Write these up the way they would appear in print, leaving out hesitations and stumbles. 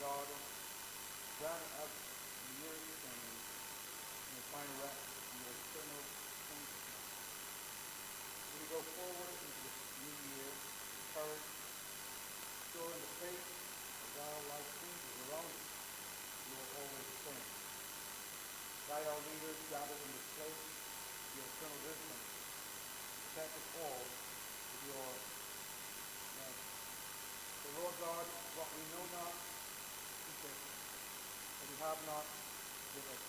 God, grant us in your understanding and the final rest in your eternal consciousness. We go forward into this new year with courage, sure in the faith that while life changes around us, you are always the same. Guide our leaders gathered in this place, your eternal wisdom. Protect us all with your love. So Lord God, what we know not, teach us. What we have not, give us.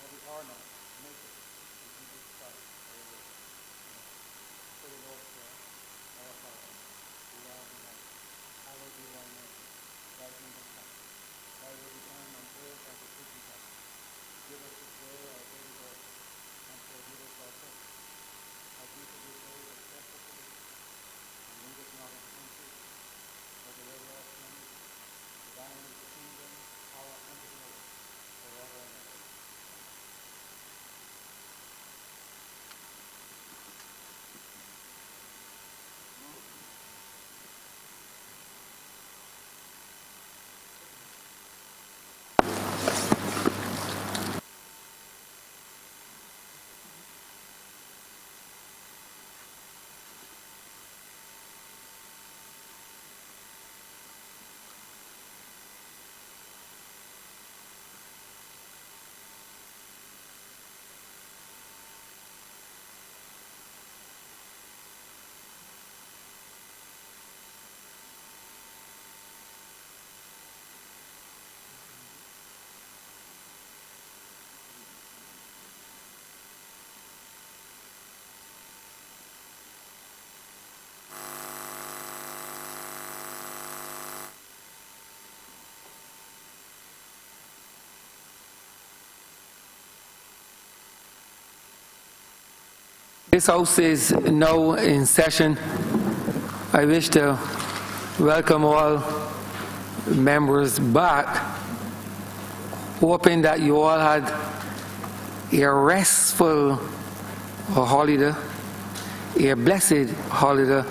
What we are not, make us. In Jesus Christ, our Lord. Amen. For the Lord's prayer, our Father, who art in heaven, hallowed be thy name. Thy kingdom come. Thy will be done on earth as it is in heaven. Give us this day our daily bread, and forgive us our trespasses, as we forgive those that trespass against us. And lead us not into temptation, but deliver us from evil. For thine is the kingdom, power, and the glory, forever and ever. This House is now in session. I wish to welcome all members back, hoping that you all had a restful holiday, a blessed holiday,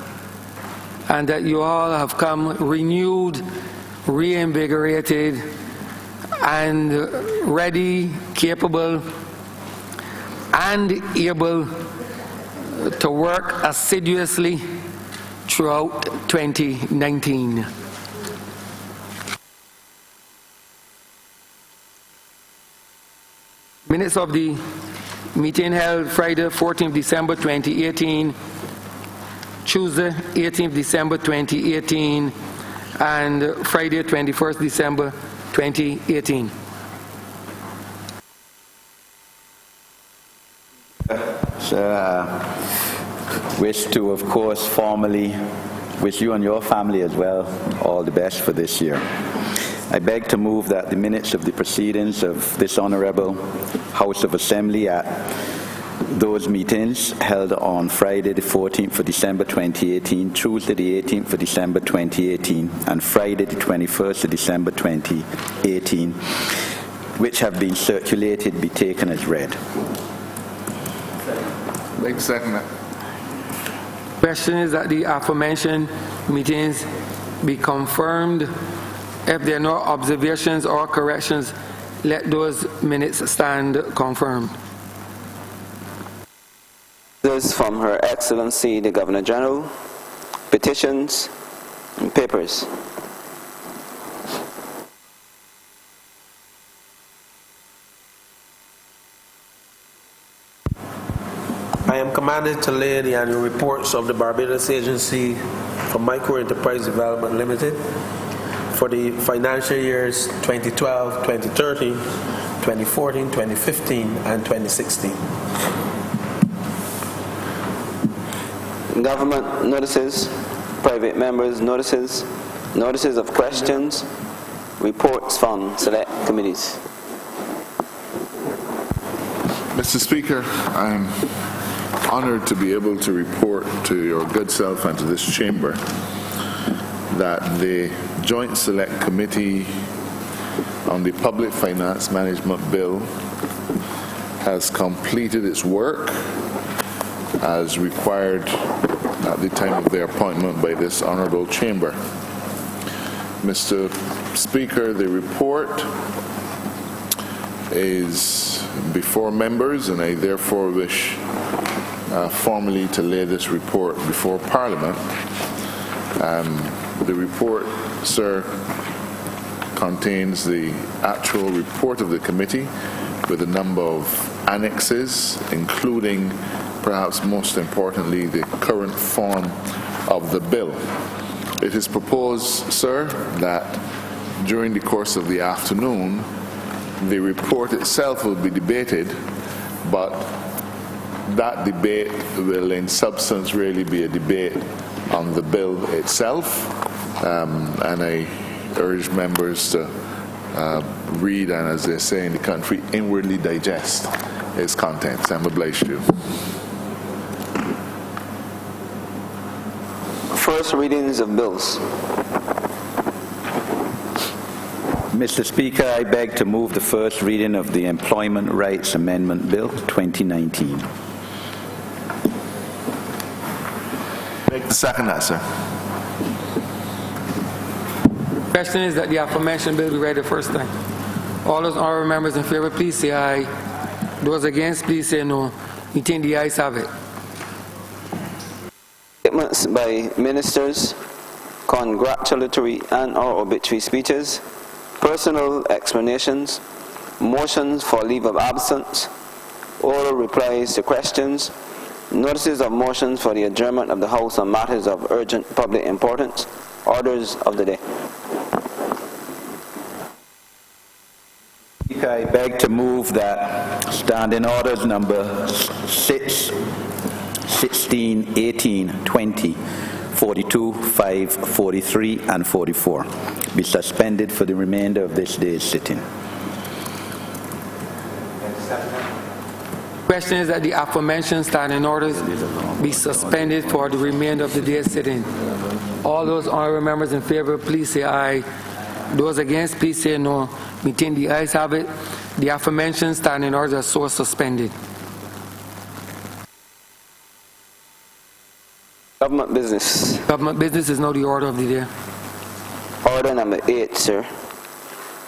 and that you all have come renewed, reinvigorated, and ready, capable, and able to work assiduously throughout 2019. Minutes of the meeting held Friday, 14th December 2018, Tuesday, 18th December 2018, and Friday, 21st December 2018. Wish to, of course, formally wish you and your family as well all the best for this year. I beg to move that the minutes of the proceedings of this Honourable House of Assembly at those meetings held on Friday the 14th of December 2018, Tuesday the 18th of December 2018, and Friday the 21st of December 2018, which have been circulated, be taken as read. Second. Question is that the aforementioned meetings be confirmed. If there are no observations or corrections, let those minutes stand confirmed. This is from Her Excellency the Governor General. Petitions and papers. I am commanded to lay the annual reports of the Barbados Agency for Micro Enterprise Development Limited for the financial years 2012, 2013, 2014, 2015, and 2016. Government notices, private members notices, notices of questions, reports from select committees. Mr. Speaker, I'm honored to be able to report to your good self and to this chamber that the Joint Select Committee on the Public Finance Management Bill has completed its work as required at the time of their appointment by this honourable chamber. Mr. Speaker, the report is before members, and I therefore wish formally to lay this report before Parliament. The report, sir, contains the actual report of the committee with a number of annexes, including, perhaps most importantly, the current form of the bill. It is proposed, sir, that during the course of the afternoon, the report itself will be debated, but that debate will in substance really be a debate on the bill itself, and I urge members to read and, as they say in the country, inwardly digest its contents. I'm obliged to. First readings of bills. Mr. Speaker, I beg to move the first reading of the Employment Rights Amendment Bill 2019. Second that, sir. Question is that the aforementioned bill be read the first time. All those honourable members in favour, please say aye. Those against, please say no. We think the ayes have it. Statements by ministers, congratulatory and/or obituary speeches, personal explanations, motions for leave of absence, oral replies to questions, notices of motions for the adjournment of the House on matters of urgent public importance, orders of the day. I beg to move that standing orders number 6, 16, 18, 20, 42, 5, 43, and 44 be suspended for the remainder of this day's sitting. Question is that the aforementioned standing orders be suspended for the remainder of the day's sitting. All those honourable members in favour, please say aye. Those against, please say no. We think the ayes have it. The aforementioned standing orders are so suspended. Government business. Government business is now the order of the day. Order number 8, sir.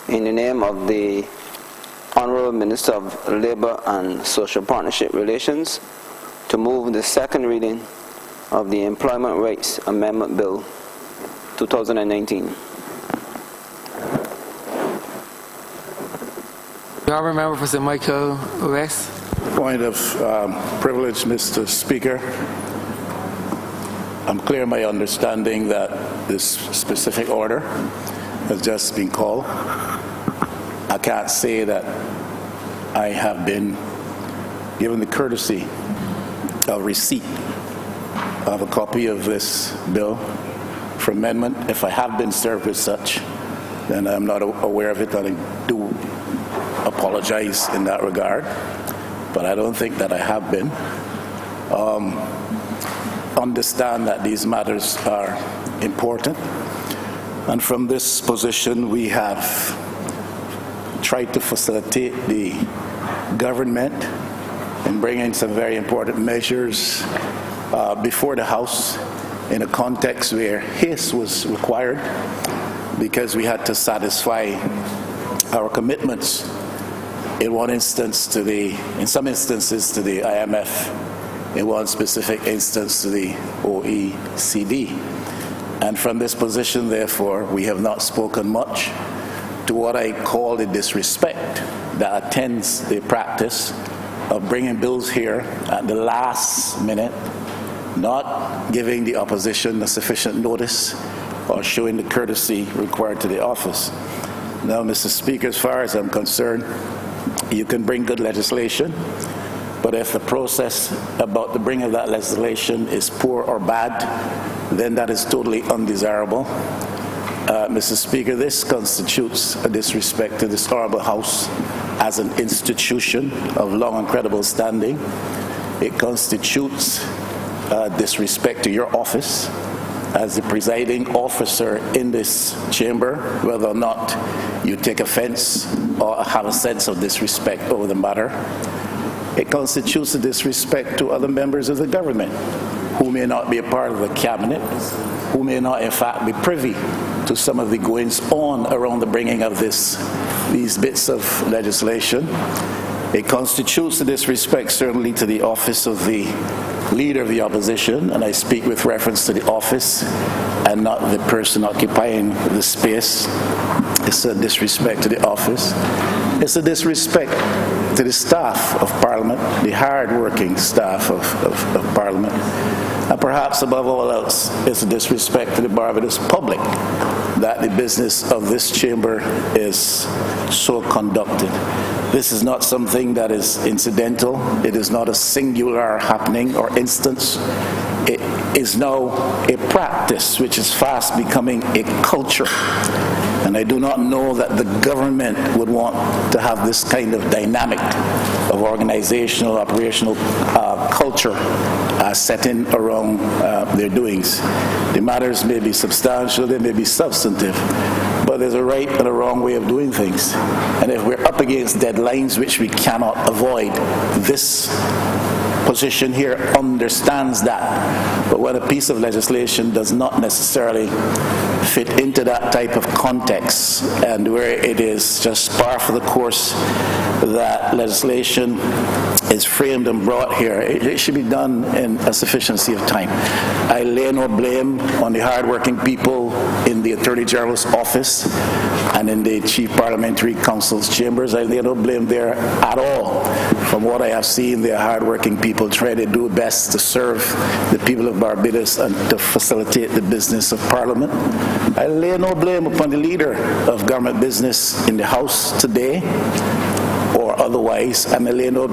In the name of the Honourable Minister of Labour and Social Partnership Relations, to move the second reading of the Employment Rights Amendment Bill 2019. The honourable member for St. Michael West. Point of privilege, Mr. Speaker. I'm clear in my understanding that this specific order has just been called. I can't say that I have been given the courtesy of receipt of a copy of this bill for amendment. If I have been served with such, then I'm not aware of it, and I do apologize in that regard, but I don't think that I have been. Understand that these matters are important, and from this position we have tried to facilitate the government in bringing some very important measures before the House in a context where haste was required, because we had to satisfy our commitments in some instances to the IMF, in one specific instance to the OECD. And from this position, therefore, we have not spoken much to what I call the disrespect that attends the practice of bringing bills here at the last minute, not giving the opposition a sufficient notice or showing the courtesy required to the office. Now, Mr. Speaker, as far as I'm concerned, you can bring good legislation, but if the process about the bringing of that legislation is poor or bad, then that is totally undesirable. Mr. Speaker, this constitutes a disrespect to this honourable House as an institution of long and credible standing. It constitutes disrespect to your office as the presiding officer in this chamber, whether or not you take offence or have a sense of disrespect over the matter. It constitutes a disrespect to other members of the government who may not be a part of the cabinet, who may not in fact be privy to some of the goings on around the bringing of these bits of legislation. It constitutes a disrespect certainly to the office of the Leader of the Opposition, and I speak with reference to the office and not the person occupying the space. It's a disrespect to the office. It's a disrespect to the staff of Parliament, the hard-working staff of Parliament. And perhaps above all else, it's a disrespect to the Barbados public that the business of this chamber is so conducted. This is not something that is incidental. It is not a singular happening or instance. It is now a practice which is fast becoming a culture. And I do not know that the government would want to have this kind of dynamic of organizational, operational culture set in around their doings. The matters may be substantial, they may be substantive, but there's a right and a wrong way of doing things. And if we're up against deadlines which we cannot avoid, this position here understands that. But when a piece of legislation does not necessarily fit into that type of context, and where it is just par for the course that legislation is framed and brought here, it should be done in a sufficiency of time. I lay no blame on the hard-working people in the Attorney General's office and in the Chief Parliamentary Council's chambers. I lay no blame there at all. From what I have seen, they are hard-working people trying to do best to serve the people of Barbados and to facilitate the business of Parliament. I lay no blame upon the leader of government business in the House today or otherwise, and I lay no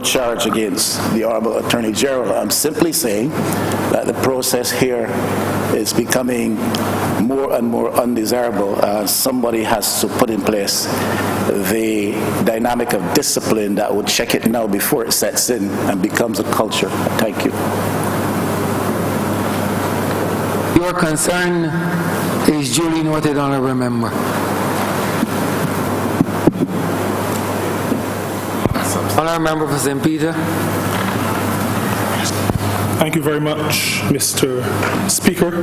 charge against the Honourable Attorney General. I'm simply saying that the process here is becoming more and more undesirable. Somebody has to put in place the dynamic of discipline that would check it now before it sets in and becomes a culture. Thank you. Your concern is duly noted, Honourable Member. Honourable Member for St. Peter. Thank you very much, Mr. Speaker.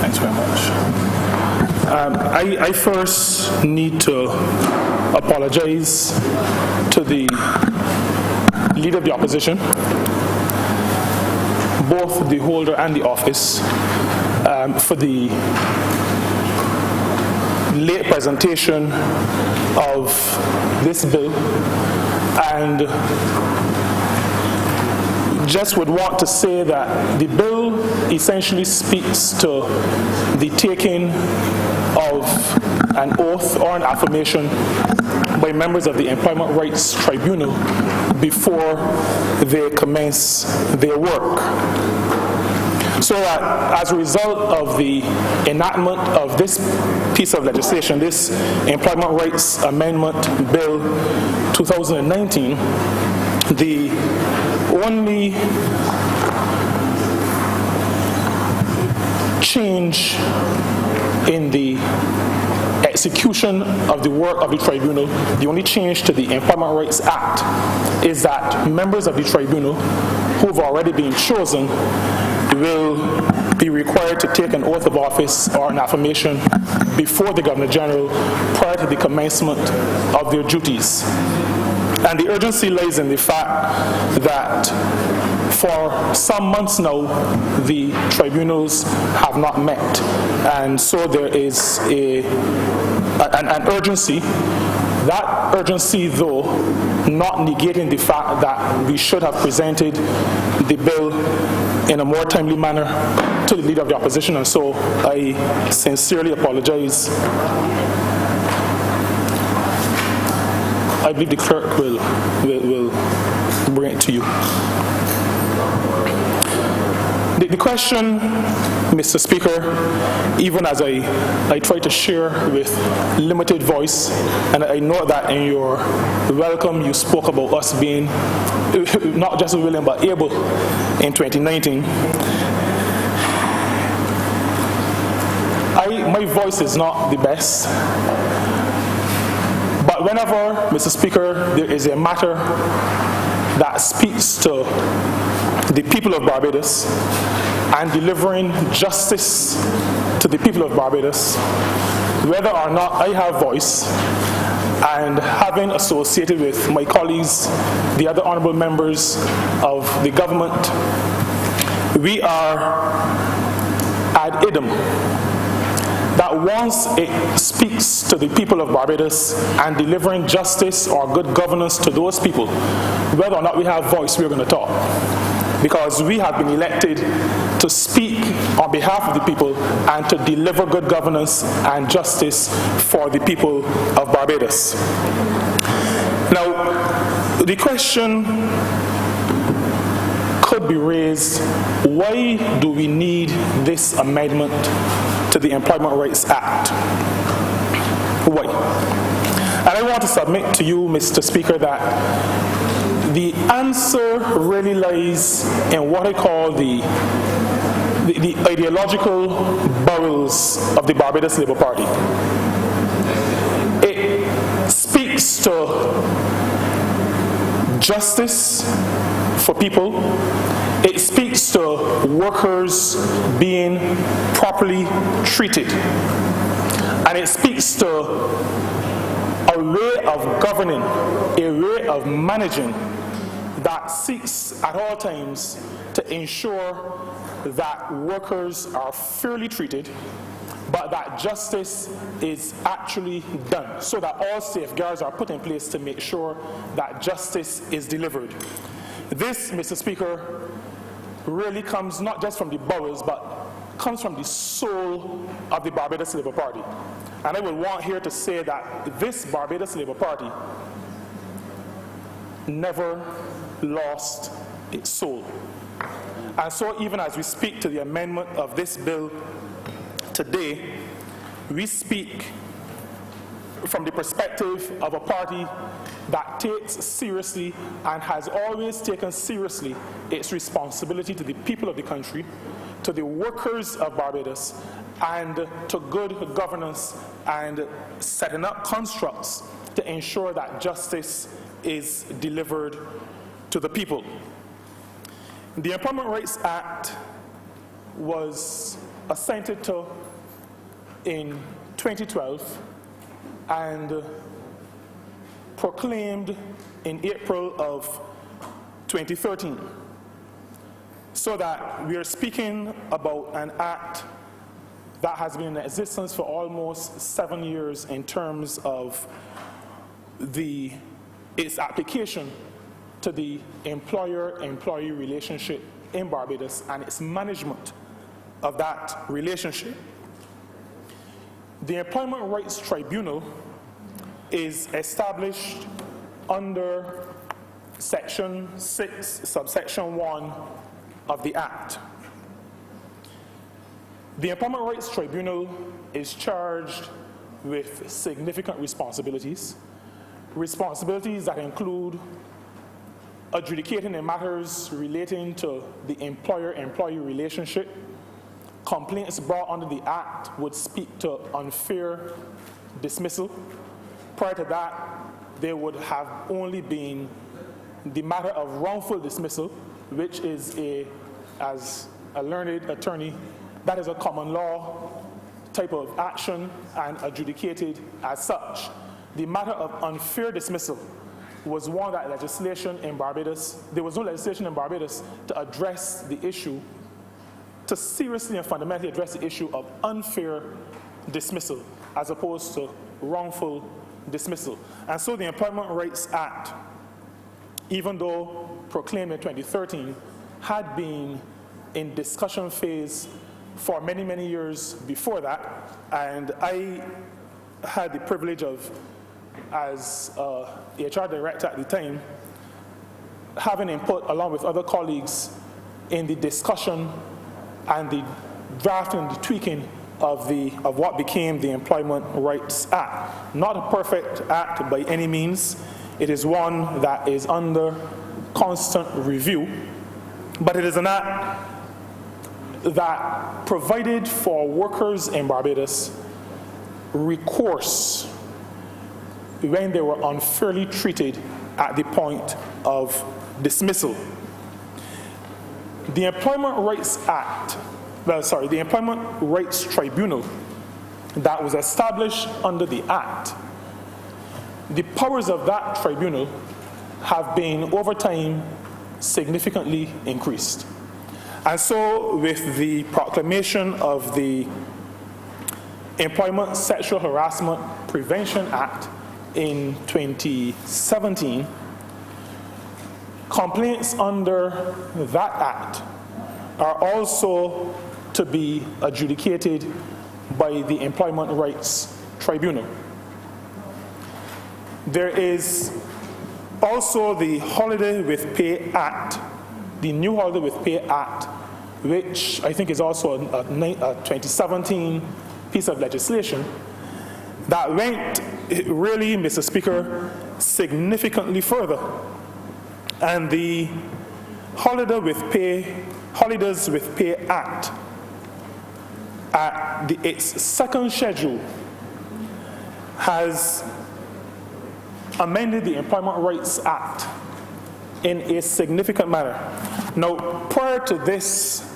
Thanks very much. I first need to apologize to the Leader of the Opposition, both the holder and the office, for the late presentation of this bill, and just would want to say that the bill essentially speaks to the taking of an oath or an affirmation by members of the Employment Rights Tribunal before they commence their work. So that as a result of the enactment of this piece of legislation, this Employment Rights Amendment Bill 2019, the only change in the execution of the work of the tribunal, the only change to the Employment Rights Act is that members of the tribunal who have already been chosen will be required to take an oath of office or an affirmation before the Governor General prior to the commencement of their duties. And the urgency lies in the fact that for some months now, the tribunals have not met. And so there is an urgency. That urgency, though, not negating the fact that we should have presented the bill in a more timely manner to the Leader of the Opposition, and so I sincerely apologize. I believe the clerk will bring it to you. The question, Mr. Speaker, even as I try to share with limited voice, and I know that in your welcome you spoke about us being not just willing but able in 2019. My voice is not the best, but whenever, Mr. Speaker, there is a matter that speaks to the people of Barbados, and delivering justice to the people of Barbados, whether or not I have voice, and having associated with my colleagues, the other honourable members of the government, we are ad idem that once it speaks to the people of Barbados and delivering justice or good governance to those people, whether or not we have voice, we're going to talk. Because we have been elected to speak on behalf of the people and to deliver good governance and justice for the people of Barbados. Now, the question could be raised, why do we need this amendment to the Employment Rights Act? Why? And I want to submit to you, Mr. Speaker, that the answer really lies in what I call the ideological bowels of the Barbados Labour Party. It speaks to justice for people. It speaks to workers being properly treated. And it speaks to a way of governing, a way of managing that seeks at all times to ensure that workers are fairly treated, but that justice is actually done, so that all safeguards are put in place to make sure that justice is delivered. This, Mr. Speaker, really comes not just from the bowels, but comes from the soul of the Barbados Labour Party. And I would want here to say that this Barbados Labour Party never lost its soul. And so even as we speak to the amendment of this bill today, we speak from the perspective of a party that takes seriously and has always taken seriously its responsibility to the people of the country, to the workers of Barbados, and to good governance and setting up constructs to ensure that justice is delivered to the people. The Employment Rights Act was assented to in 2012 and proclaimed in April of 2013. So that we are speaking about an act that has been in existence for almost 7 years in terms of its application to the employer-employee relationship in Barbados and its management of that relationship. The Employment Rights Tribunal is established under Section 6, subsection 1 of the Act. The Employment Rights Tribunal is charged with significant responsibilities that include adjudicating in matters relating to the employer-employee relationship. Complaints brought under the Act would speak to unfair dismissal. Prior to that, there would have only been the matter of wrongful dismissal, which is as a learned attorney, that is a common law type of action and adjudicated as such. The matter of unfair dismissal was one that legislation in Barbados, there was no legislation in Barbados to address the issue, to seriously and fundamentally address the issue of unfair dismissal as opposed to wrongful dismissal. And so the Employment Rights Act, even though proclaimed in 2013, had been in discussion phase for many, many years before that. And I had the privilege of, as HR director at the time, having input along with other colleagues in the discussion and the drafting and the tweaking of what became the Employment Rights Act. Not a perfect act by any means. It is one that is under constant review, but it is an act that provided for workers in Barbados recourse when they were unfairly treated at the point of dismissal. The Employment Rights Act, the Employment Rights Tribunal that was established under the Act, the powers of that tribunal have been over time significantly increased. And so with the proclamation of the Employment Sexual Harassment Prevention Act in 2017, complaints under that act are also to be adjudicated by the Employment Rights Tribunal. There is also the Holiday with Pay Act, the new Holiday with Pay Act, which I think is also a 2017 piece of legislation that went really, Mr. Speaker, significantly further. And the Holidays with Pay Act, at its second schedule, has amended the Employment Rights Act in a significant manner. Now, prior to this,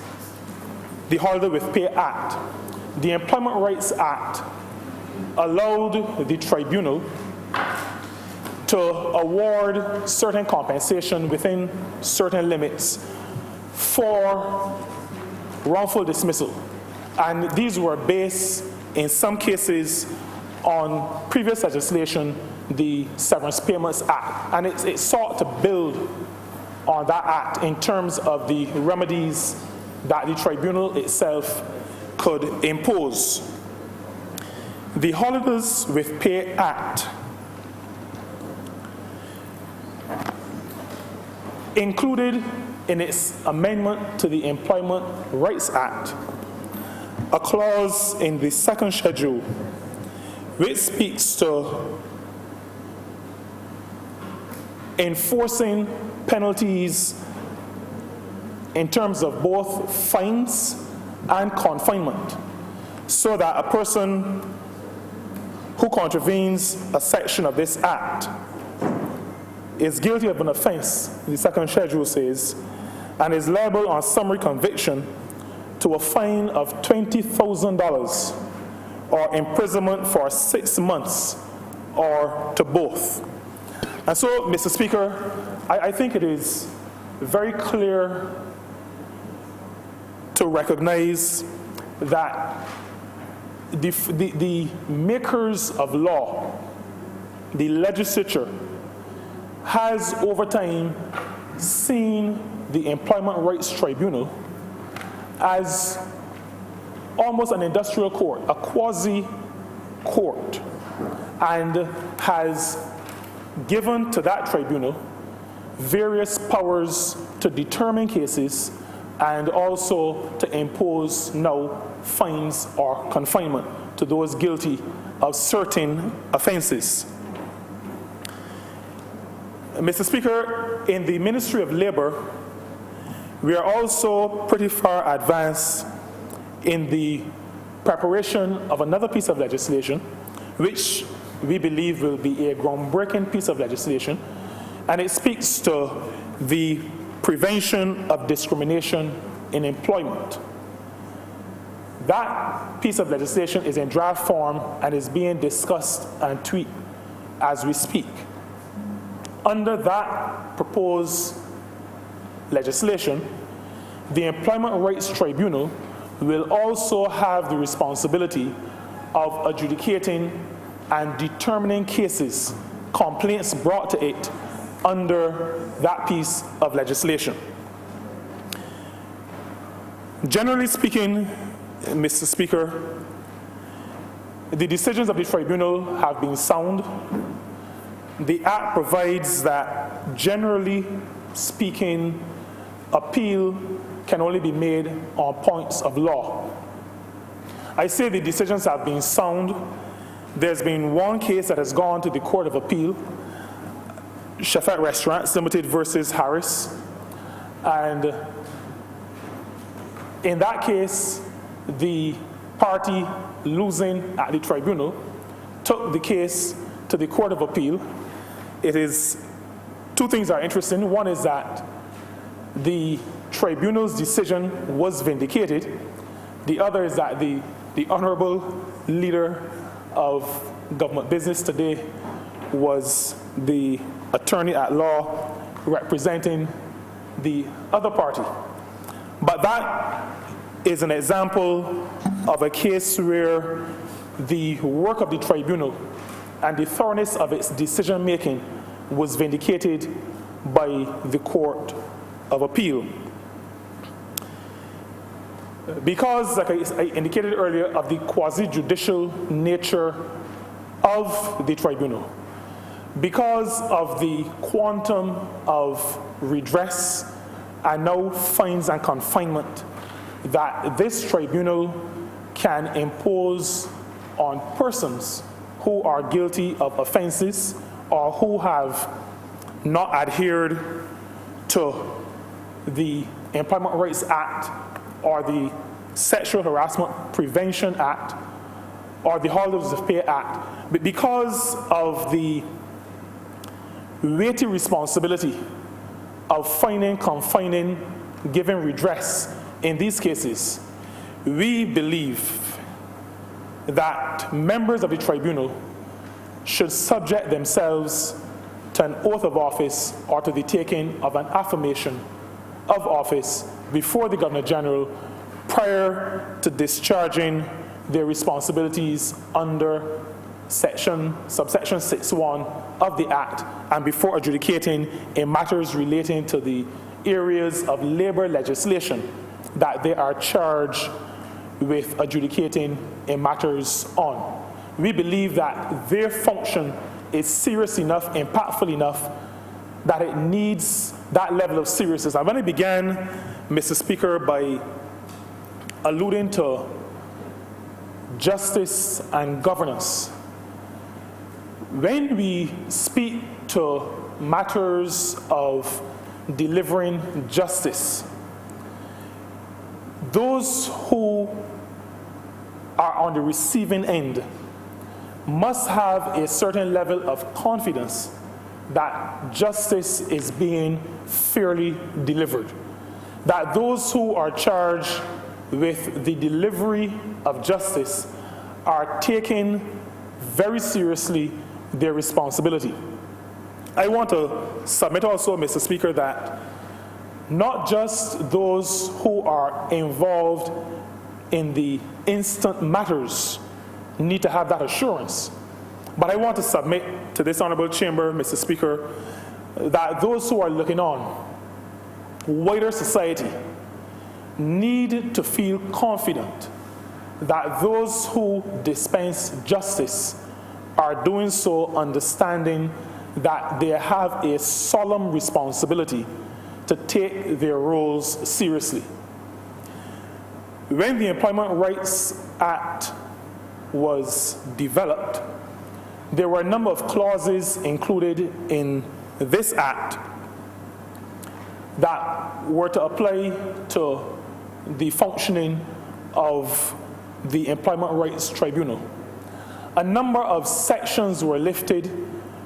the Holiday with Pay Act, the Employment Rights Act allowed the tribunal to award certain compensation within certain limits for wrongful dismissal. And these were based, in some cases, on previous legislation, the Severance Payments Act. And it sought to build on that act in terms of the remedies that the tribunal itself could impose. The Holidays with Pay Act included in its amendment to the Employment Rights Act a clause in the second schedule which speaks to enforcing penalties in terms of both fines and confinement, so that a person who contravenes a section of this act is guilty of an offense, the second schedule says, and is liable on summary conviction to a fine of $20,000 or imprisonment for 6 months or to both. And so, Mr. Speaker, I think it is very clear to recognize that the makers of law, the legislature, has over time seen the Employment Rights Tribunal as almost an industrial court, a quasi-court, and has given to that tribunal various powers to determine cases and also to impose now fines or confinement to those guilty of certain offenses. Mr. Speaker, in the Ministry of Labor, we are also pretty far advanced in the preparation of another piece of legislation, which we believe will be a groundbreaking piece of legislation, and it speaks to the prevention of discrimination in employment. That piece of legislation is in draft form and is being discussed and tweaked as we speak. Under that proposed legislation, the Employment Rights Tribunal will also have the responsibility of adjudicating and determining cases, complaints brought to it under that piece of legislation. Generally speaking, Mr. Speaker, the decisions of the tribunal have been sound. The Act provides that, generally speaking, appeal can only be made on points of law. I say the decisions have been sound. There's been one case that has gone to the Court of Appeal, Chefette Restaurants Limited versus Harris, and in that case, the party losing at the tribunal took the case to the Court of Appeal. It is, two things are interesting. One is that the tribunal's decision was vindicated. The other is that the Honourable Leader of Government Business today was the attorney at law representing the other party. But that is an example of a case where the work of the tribunal and the thoroughness of its decision-making was vindicated by the Court of Appeal. Because, like I indicated earlier, of the quasi-judicial nature of the tribunal, because of the quantum of redress and now fines and confinement that this tribunal can impose on persons who are guilty of offenses or who have not adhered to the Employment Rights Act or the Sexual Harassment Prevention Act or the Holidays of Pay Act, but because of the weighty responsibility of fining, confining, giving redress in these cases, we believe that members of the tribunal should subject themselves to an oath of office or to the taking of an affirmation of office before the Governor General prior to discharging their responsibilities under subsection 6.1 of the Act and before adjudicating in matters relating to the areas of labor legislation that they are charged with adjudicating in matters on. We believe that their function is serious enough, impactful enough, that it needs that level of seriousness. I'm going to begin, Mr. Speaker, by alluding to justice and governance. When we speak to matters of delivering justice, those who are on the receiving end must have a certain level of confidence that justice is being fairly delivered, that those who are charged with the delivery of justice are taking very seriously their responsibility. I want to submit also, Mr. Speaker, that not just those who are involved in the instant matters need to have that assurance, but I want to submit to this Honourable Chamber, Mr. Speaker, that those who are looking on, wider society, need to feel confident that those who dispense justice are doing so understanding that they have a solemn responsibility to take their roles seriously. When the Employment Rights Act was developed, there were a number of clauses included in this act that were to apply to the functioning of the Employment Rights Tribunal. A number of sections were lifted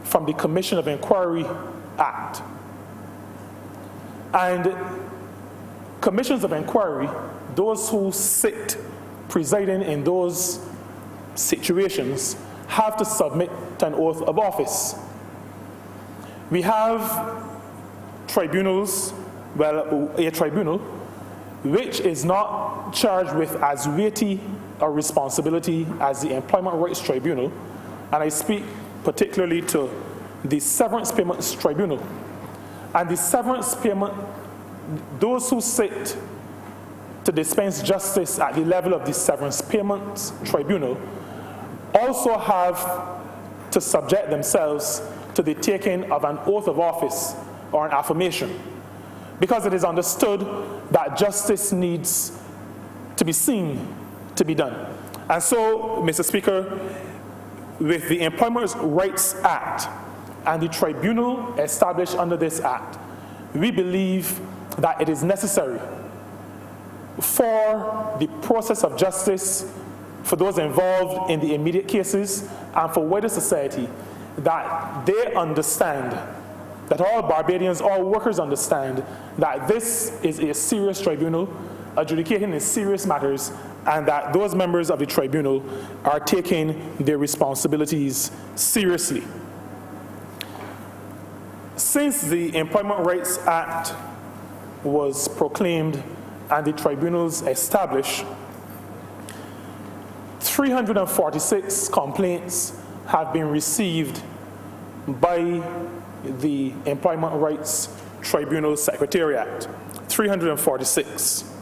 from the Commission of Inquiry Act. And commissions of inquiry, those who sit presiding in those situations, have to submit to an oath of office. We have tribunals, well, a tribunal, which is not charged with as weighty a responsibility as the Employment Rights Tribunal, and I speak particularly to the Severance Payments Tribunal. And the severance payment, those who sit to dispense justice at the level of the Severance Payments Tribunal also have to subject themselves to the taking of an oath of office or an affirmation, because it is understood that justice needs to be seen to be done. And so, Mr. Speaker, with the Employment Rights Act and the tribunal established under this act, we believe that it is necessary for the process of justice for those involved in the immediate cases and for wider society that they understand that all Barbadians, all workers understand that this is a serious tribunal adjudicating in serious matters, and that those members of the tribunal are taking their responsibilities seriously. Since the Employment Rights Act was proclaimed and the tribunals established, 346 complaints have been received by the Employment Rights Tribunal Secretariat. 346.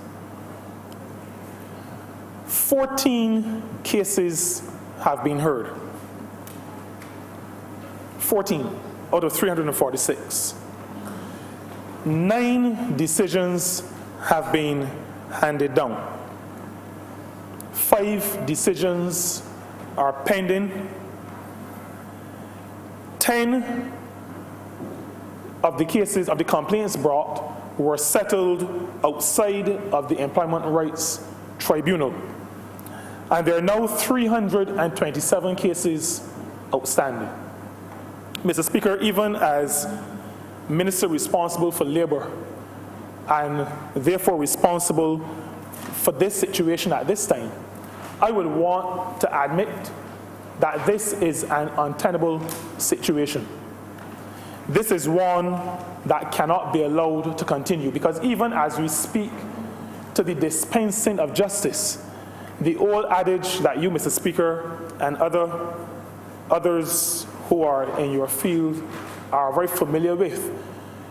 14 cases have been heard. 14 out of 346. 9 decisions have been handed down. 5 decisions are pending. 10 of the cases, of the complaints brought, were settled outside of the Employment Rights Tribunal. And there are now 327 cases outstanding. Mr. Speaker, even as Minister responsible for Labour and therefore responsible for this situation at this time, I would want to admit that this is an untenable situation. This is one that cannot be allowed to continue, because even as we speak to the dispensing of justice, the old adage that you, Mr. Speaker, and others who are in your field are very familiar with,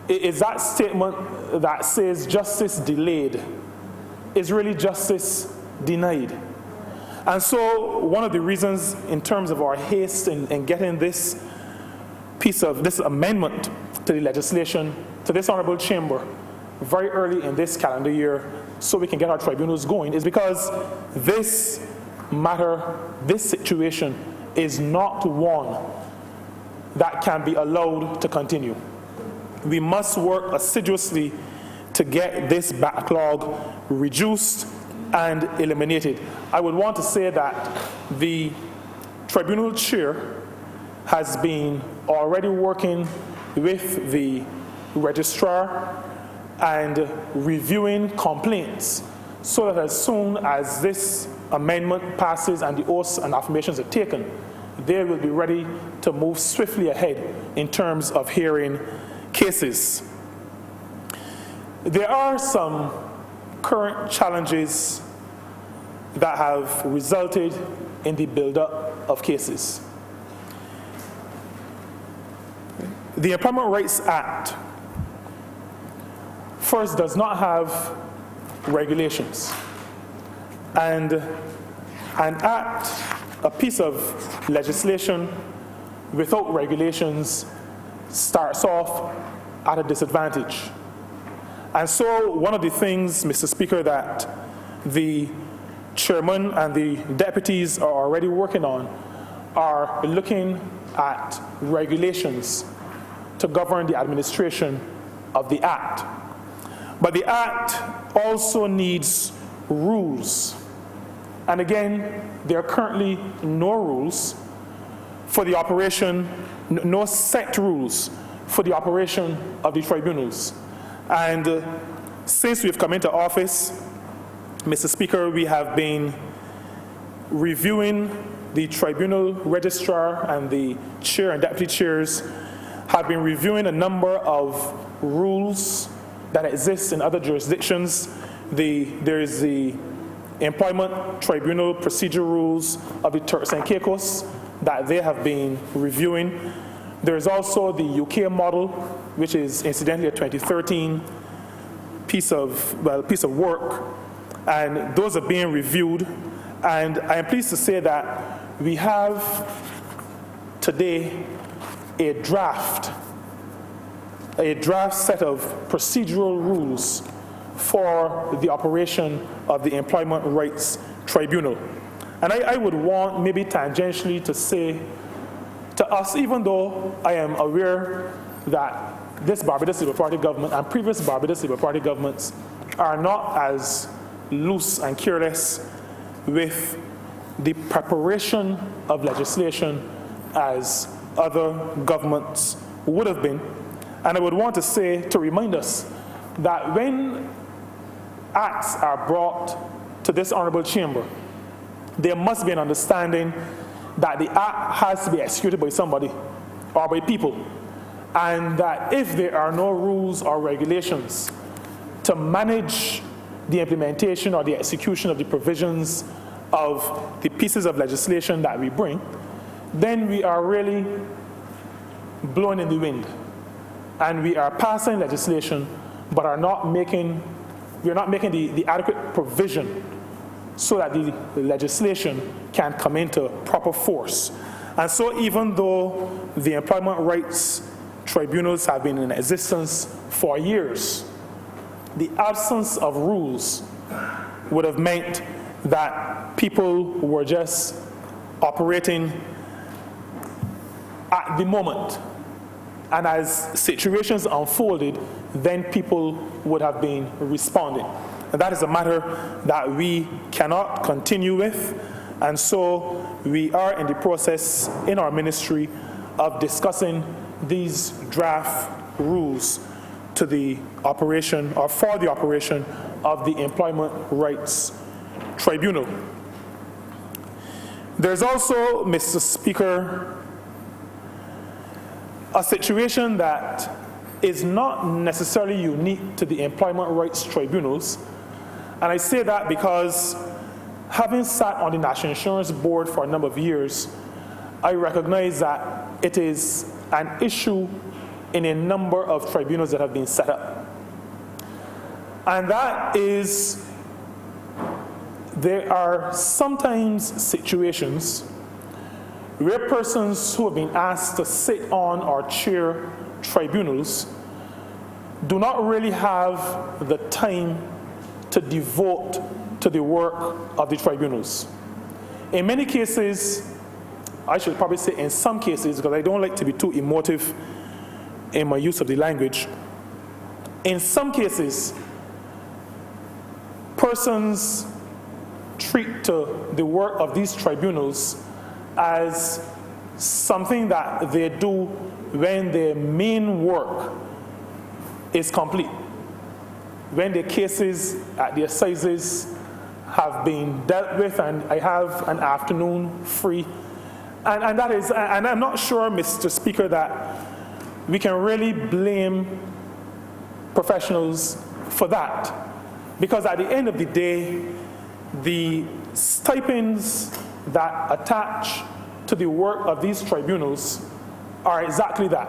is that statement that says justice delayed is really justice denied. And so one of the reasons in terms of our haste in getting this amendment to the legislation to this Honourable Chamber very early in this calendar year so we can get our tribunals going is because this matter, this situation is not one that can be allowed to continue. We must work assiduously to get this backlog reduced and eliminated. I would want to say that the tribunal chair has been already working with the registrar and reviewing complaints so that as soon as this amendment passes and the oaths and affirmations are taken, they will be ready to move swiftly ahead in terms of hearing cases. There are some current challenges that have resulted in the build-up of cases. The Employment Rights Act first does not have regulations, and an act, a piece of legislation without regulations starts off at a disadvantage. And so one of the things, Mr. Speaker, that the chairman and the deputies are already working on are looking at regulations to govern the administration of the Act. But the Act also needs rules. And again, there are currently no rules for the operation, no set rules for the operation of the tribunals. And since we've come into office, Mr. Speaker, we have been reviewing the tribunal registrar, and the chair and deputy chairs have been reviewing a number of rules that exist in other jurisdictions. There is the Employment Tribunal Procedure Rules of the Turks and Caicos that they have been reviewing. There is also the UK model, which is incidentally a 2013 piece of work, and those are being reviewed. And I am pleased to say that we have today a draft set of procedural rules for the operation of the Employment Rights Tribunal. And I would want maybe tangentially to say to us, even though I am aware that this Barbados Labour Party government and previous Barbados Labour Party governments are not as loose and careless with the preparation of legislation as other governments would have been, And I would want to say, to remind us, that when acts are brought to this honorable chamber, there must be an understanding that the act has to be executed by somebody or by people, and that if there are no rules or regulations to manage the implementation or the execution of the provisions of the pieces of legislation that we bring, then we are really blowing in the wind. And we are passing legislation, but are not making, we are not making the adequate provision so that the legislation can come into proper force. And so even though the employment rights tribunals have been in existence for years, the absence of rules would have meant that people were just operating at the moment. And as situations unfolded, then people would have been responding. And that is a matter that we cannot continue with. And so we are in the process in our ministry of discussing these draft rules to the operation, or for the operation of the Employment Rights Tribunal. There's also, Mr. Speaker, a situation that is not necessarily unique to the Employment Rights Tribunals. And I say that because, having sat on the National Insurance Board for a number of years, I recognize that it is an issue in a number of tribunals that have been set up. And that is, there are sometimes situations where persons who have been asked to sit on or chair tribunals do not really have the time to devote to the work of the tribunals. In many cases, I should probably say in some cases, because I don't like to be too emotive in my use of the language, in some cases, persons treat to the work of these tribunals as something that they do when their main work is complete, when the cases at the assizes have been dealt with and I have an afternoon free. And that is, and I'm not sure, Mr. Speaker, that we can really blame professionals for that, because at the end of the day, the stipends that attach to the work of these tribunals are exactly that.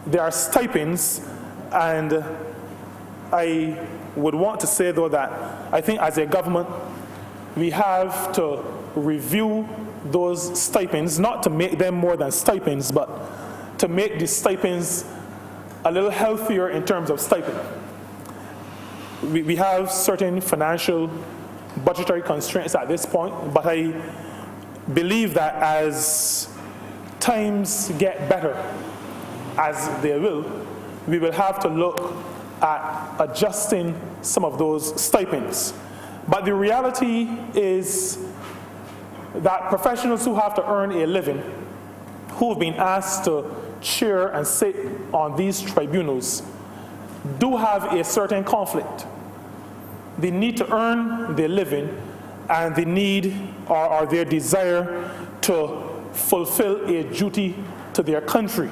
They are stipends, and I would want to say, though, that I think as a government, we have to review those stipends, not to make them more than stipends, but to make the stipends a little healthier in terms of stipend. We have certain financial, budgetary constraints at this point, but I believe that as times get better, as they will, we will have to look at adjusting some of those stipends. But the reality is that professionals who have to earn a living, who have been asked to chair and sit on these tribunals, do have a certain conflict. They need to earn their living, and they need or their desire to fulfill a duty to their country.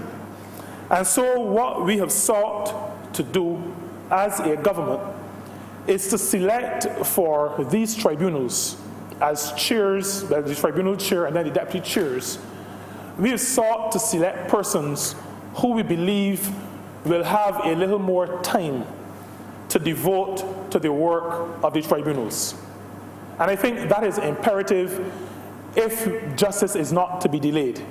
And so what we have sought to do as a government is to select for these tribunals as chairs, the tribunal chair and then the deputy chairs. We have sought to select persons who we believe will have a little more time to devote to the work of the tribunals. And I think that is imperative if justice is not to be delayed.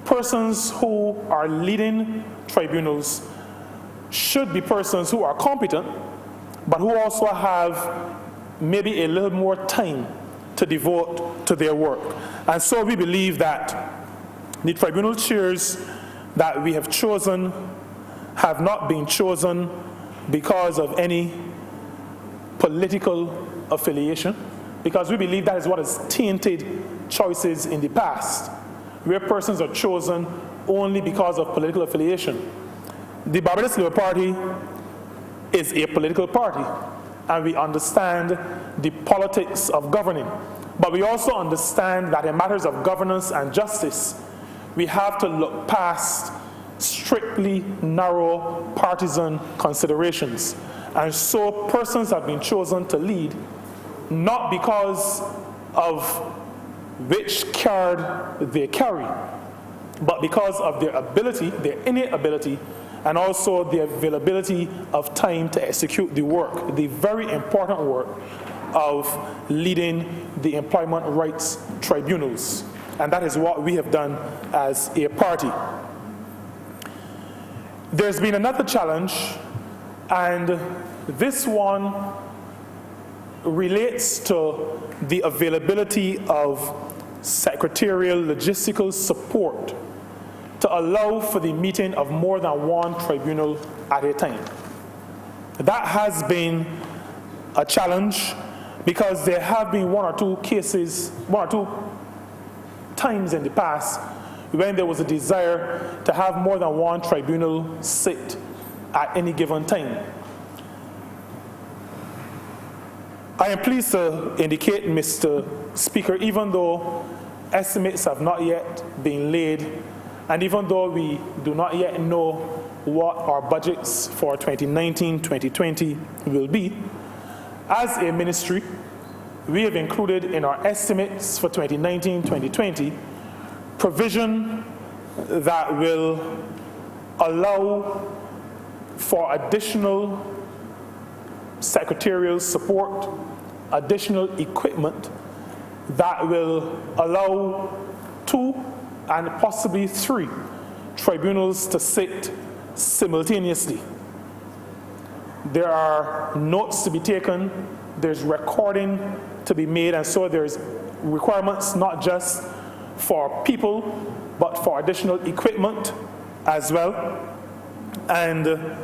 Persons who are leading tribunals should be persons who are competent, but who also have maybe a little more time to devote to their work. And so we believe that the tribunal chairs that we have chosen have not been chosen because of any political affiliation, because we believe that is what has tainted choices in the past, where persons are chosen only because of political affiliation. The Barbados Labour Party is a political party, and we understand the politics of governing. But we also understand that in matters of governance and justice, we have to look past strictly narrow partisan considerations. And so persons have been chosen to lead not because of which card they carry, but because of their ability, their innate ability, and also the availability of time to execute the work, the very important work of leading the employment rights tribunals. And that is what we have done as a party. There's been another challenge, and this one relates to the availability of secretarial logistical support to allow for the meeting of more than one tribunal at a time. That has been a challenge because there have been one or two times in the past when there was a desire to have more than one tribunal sit at any given time. I am pleased to indicate, Mr. Speaker, even though estimates have not yet been laid, and even though we do not yet know what our budgets for 2019-2020 will be, as a ministry, we have included in our estimates for 2019-2020 provision that will allow for additional secretarial support, additional equipment that will allow 2 and possibly 3 tribunals to sit simultaneously. There are notes to be taken, there's recording to be made, and so there's requirements not just for people, but for additional equipment as well. And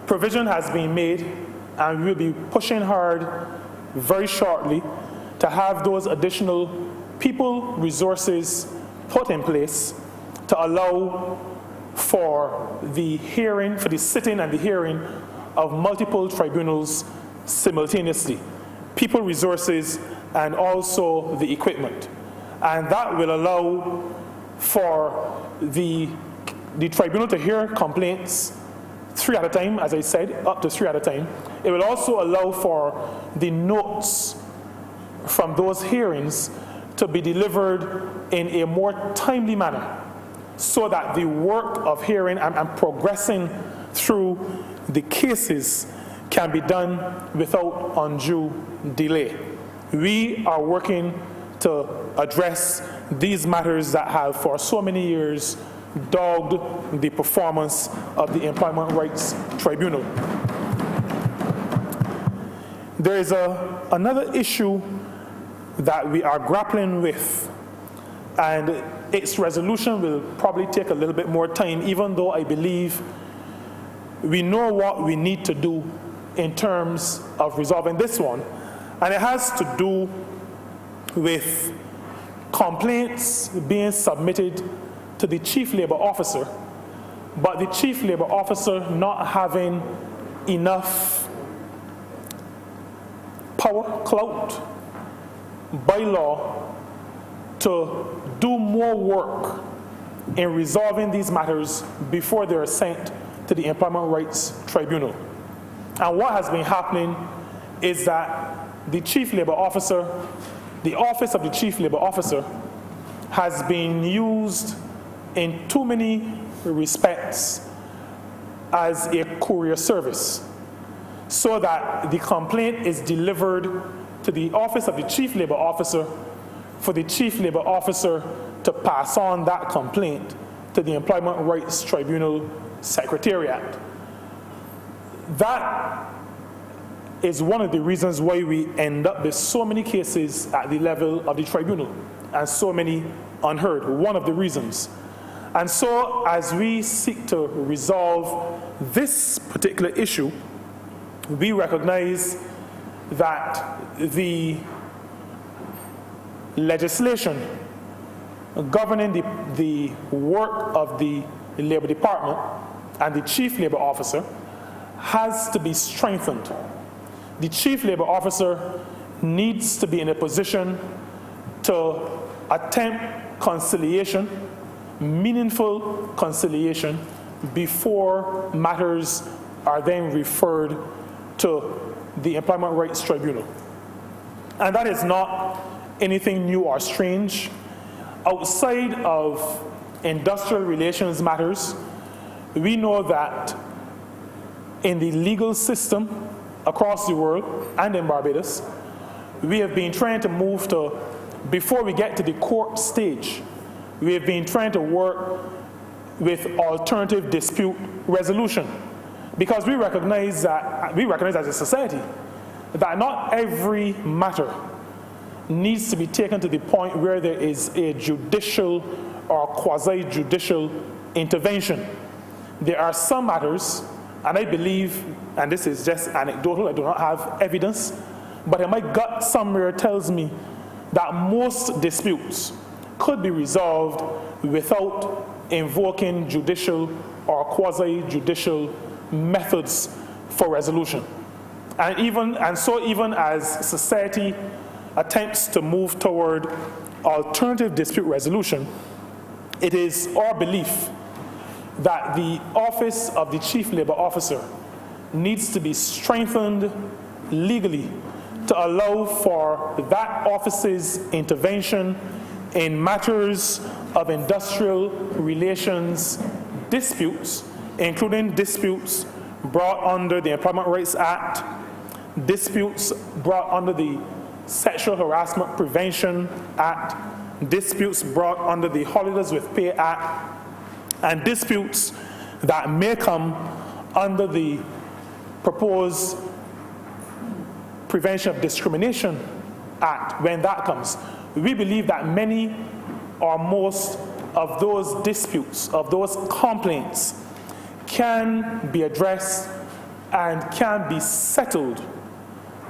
provision has been made, and we'll be pushing hard very shortly to have those additional people, resources put in place to allow for the hearing, for the sitting and the hearing of multiple tribunals simultaneously. People, resources, and also the equipment. And that will allow for the tribunal to hear complaints 3 at a time, as I said, up to 3 at a time. It will also allow for the notes from those hearings to be delivered in a more timely manner so that the work of hearing and progressing through the cases can be done without undue delay. We are working to address these matters that have for so many years dogged the performance of the Employment Rights Tribunal. There is another issue that we are grappling with, and its resolution will probably take a little bit more time, even though I believe we know what we need to do in terms of resolving this one. And it has to do with complaints being submitted to the Chief Labour Officer, but the Chief Labour Officer not having enough power, clout, by law to do more work in resolving these matters before they are sent to the Employment Rights Tribunal. And what has been happening is that the Chief Labour Officer, the Office of the Chief Labour Officer, has been used in too many respects as a courier service, so that the complaint is delivered to the Office of the Chief Labour Officer for the Chief Labour Officer to pass on that complaint to the Employment Rights Tribunal Secretariat. That is one of the reasons why we end up with so many cases at the level of the tribunal and so many unheard, one of the reasons. And so as we seek to resolve this particular issue, we recognize that the legislation governing the work of the Labour Department and the Chief Labor Officer has to be strengthened. The Chief Labor Officer needs to be in a position to attempt conciliation, meaningful conciliation, before matters are then referred to the Employment Rights Tribunal. And that is not anything new or strange. Outside of industrial relations matters, we know that in the legal system across the world and in Barbados, we have been trying to move to, before we get to the court stage, we have been trying to work with alternative dispute resolution, because we recognize as a society that not every matter needs to be taken to the point where there is a judicial or quasi-judicial intervention. There are some matters, and I believe, and this is just anecdotal, I do not have evidence, but my gut somewhere tells me that most disputes could be resolved without invoking judicial or quasi-judicial methods for resolution. And so even as society attempts to move toward alternative dispute resolution, it is our belief that the office of the Chief Labor Officer needs to be strengthened legally to allow for that office's intervention in matters of industrial relations disputes, including disputes brought under the Employment Rights Act, disputes brought under the Sexual Harassment Prevention Act, disputes brought under the Holidays with Pay Act, and disputes that may come under the proposed Prevention of Discrimination Act when that comes. We believe that many or most of those disputes, of those complaints, can be addressed and can be settled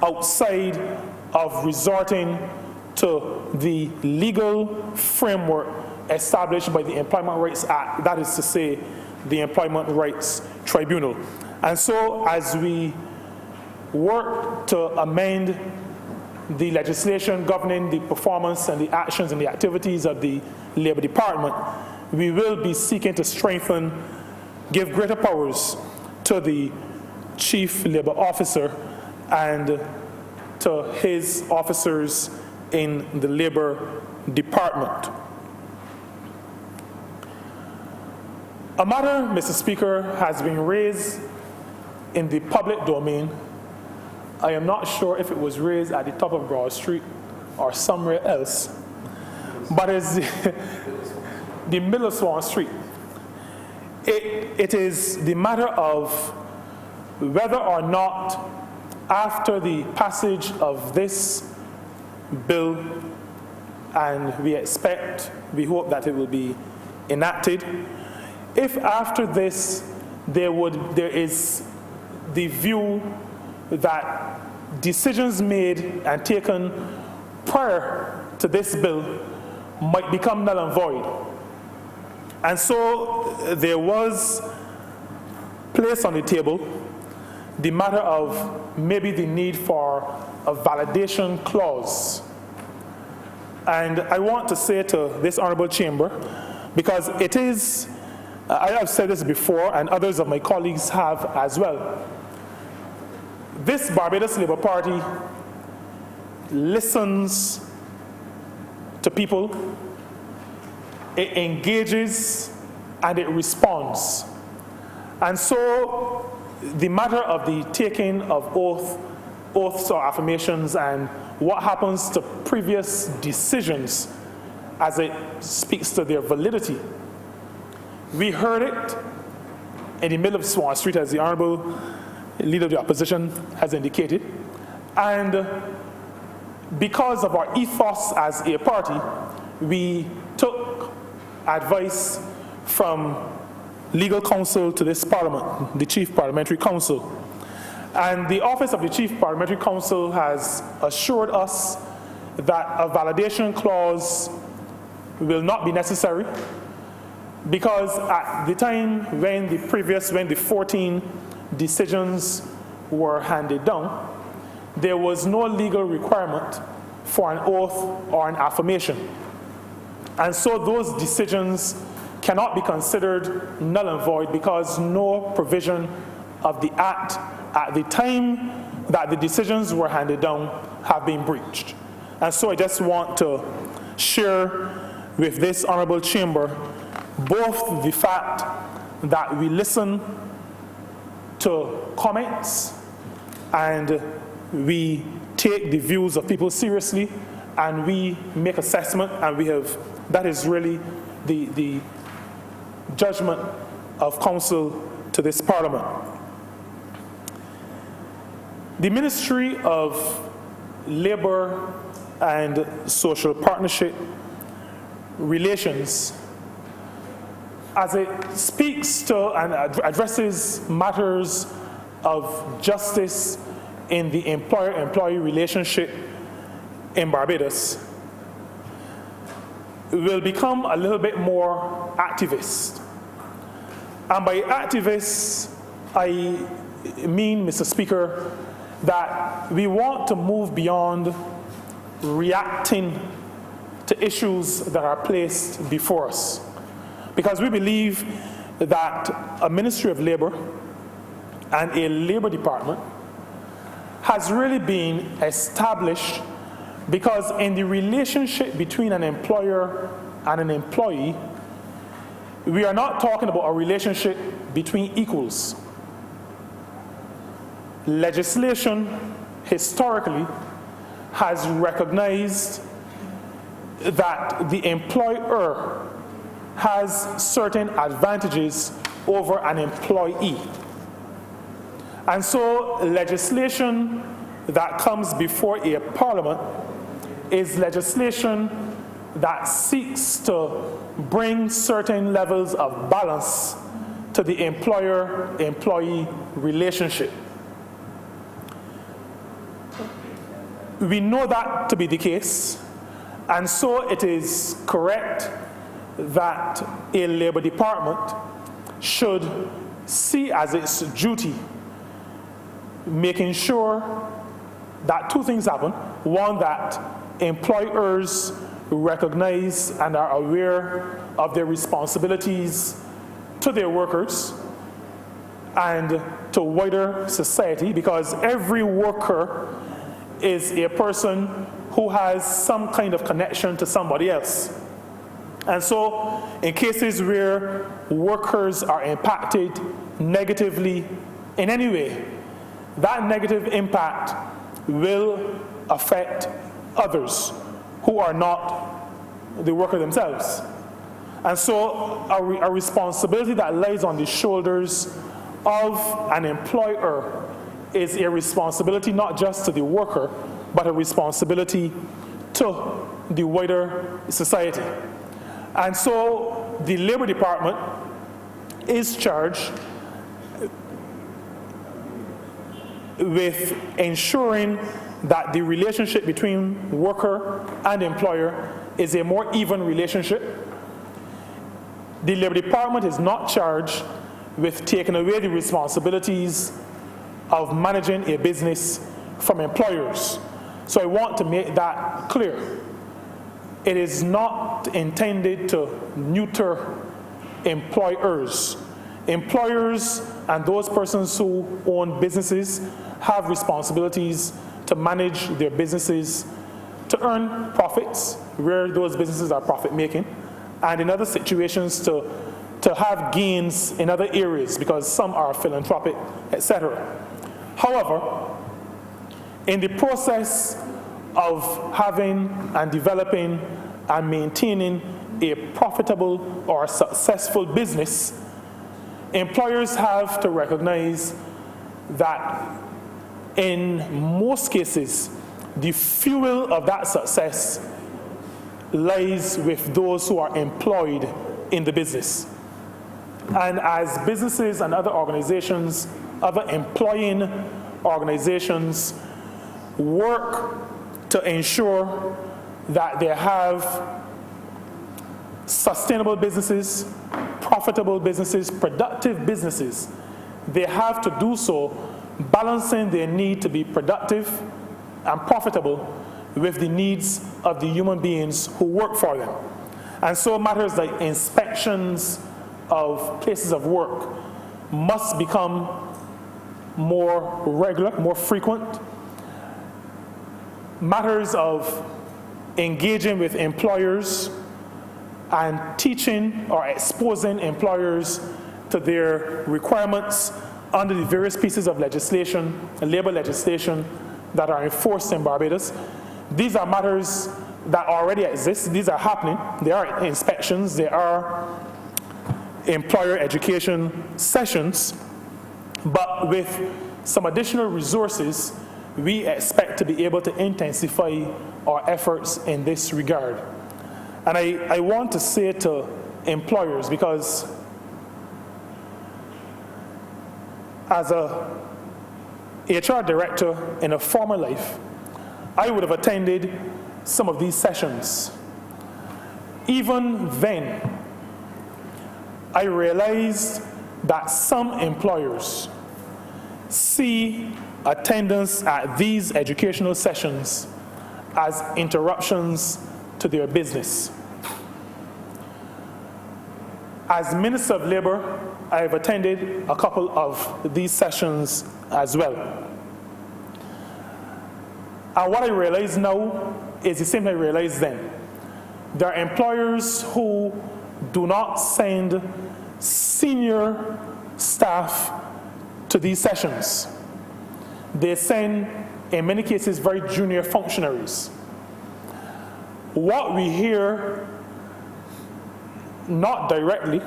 outside of resorting to the legal framework established by the Employment Rights Act, that is to say, the Employment Rights Tribunal. And so as we work to amend the legislation governing the performance and the actions and the activities of the Labor Department, we will be seeking to strengthen, give greater powers to the Chief Labor Officer and to his officers in the Labor Department. A matter, Mr. Speaker, has been raised in the public domain. I am not sure if it was raised at the top of Broad Street or somewhere else, but it's the middle of Swan Street. It is the matter of whether or not, after the passage of this bill, and we hope that it will be enacted, if after this there is the view that decisions made and taken prior to this bill might become null and void. And so there was placed on the table the matter of maybe the need for a validation clause. And I want to say to this Honourable Chamber, because it is, I have said this before and others of my colleagues have as well, this Barbados Labour Party listens to people, it engages, and it responds. And so the matter of the taking of oaths or affirmations and what happens to previous decisions as it speaks to their validity, we heard it in the middle of Swan Street, as the Honourable Leader of the Opposition has indicated, and because of our ethos as a party, we took advice from legal counsel to this Parliament, the Chief Parliamentary Counsel. And the Office of the Chief Parliamentary Counsel has assured us that a validation clause will not be necessary, because at the time when the 14 decisions were handed down, there was no legal requirement for an oath or an affirmation. And so those decisions cannot be considered null and void because no provision of the Act at the time that the decisions were handed down have been breached. And so I just want to share with this Honourable Chamber both the fact that we listen to comments and we take the views of people seriously and we make assessment, and that is really the judgment of counsel to this Parliament. The Ministry of Labour and Social Partnership Relations, as it speaks to and addresses matters of justice in the employer-employee relationship in Barbados, will become a little bit more activist. And by activists, I mean, Mr. Speaker, that we want to move beyond reacting to issues that are placed before us. Because we believe that a Ministry of Labour and a Labour Department has really been established because in the relationship between an employer and an employee, we are not talking about a relationship between equals. Legislation historically has recognized that the employer has certain advantages over an employee. And so legislation that comes before a Parliament is legislation that seeks to bring certain levels of balance to the employer-employee relationship. We know that to be the case, and so it is correct that a Labour Department should see as its duty making sure that two things happen. One, that employers recognize and are aware of their responsibilities to their workers and to wider society, because every worker is a person who has some kind of connection to somebody else. And so in cases where workers are impacted negatively in any way, that negative impact will affect others who are not the worker themselves. And so a responsibility that lies on the shoulders of an employer is a responsibility not just to the worker, but a responsibility to the wider society. And so the Labour Department is charged with ensuring that the relationship between worker and employer is a more even relationship. The Labour Department is not charged with taking away the responsibilities of managing a business from employers. So I want to make that clear. It is not intended to neuter employers. Employers and those persons who own businesses have responsibilities to manage their businesses to earn profits where those businesses are profit-making, and in other situations to have gains in other areas because some are philanthropic, etc. However, in the process of having and developing and maintaining a profitable or successful business, employers have to recognize that in most cases, the fuel of that success lies with those who are employed in the business. And as businesses and other organizations, other employing organizations work to ensure that they have sustainable businesses profitable businesses, productive businesses, they have to do so balancing their need to be productive and profitable with the needs of the human beings who work for them. And so matters like inspections of places of work must become more regular, more frequent. Matters of engaging with employers and teaching or exposing employers to their requirements under the various pieces of legislation, labor legislation that are enforced in Barbados. These are matters that already exist. These are happening. There are inspections, there are employer education sessions, but with some additional resources, we expect to be able to intensify our efforts in this regard. And I want to say to employers, because as a HR director in a former life, I would have attended some of these sessions. Even then, I realized that some employers see attendance at these educational sessions as interruptions to their business. As Minister of Labor, I have attended a couple of these sessions as well. And what I realize now is the same thing I realized then. There are employers who do not send senior staff to these sessions. They send, in many cases, very junior functionaries. What we hear, not directly,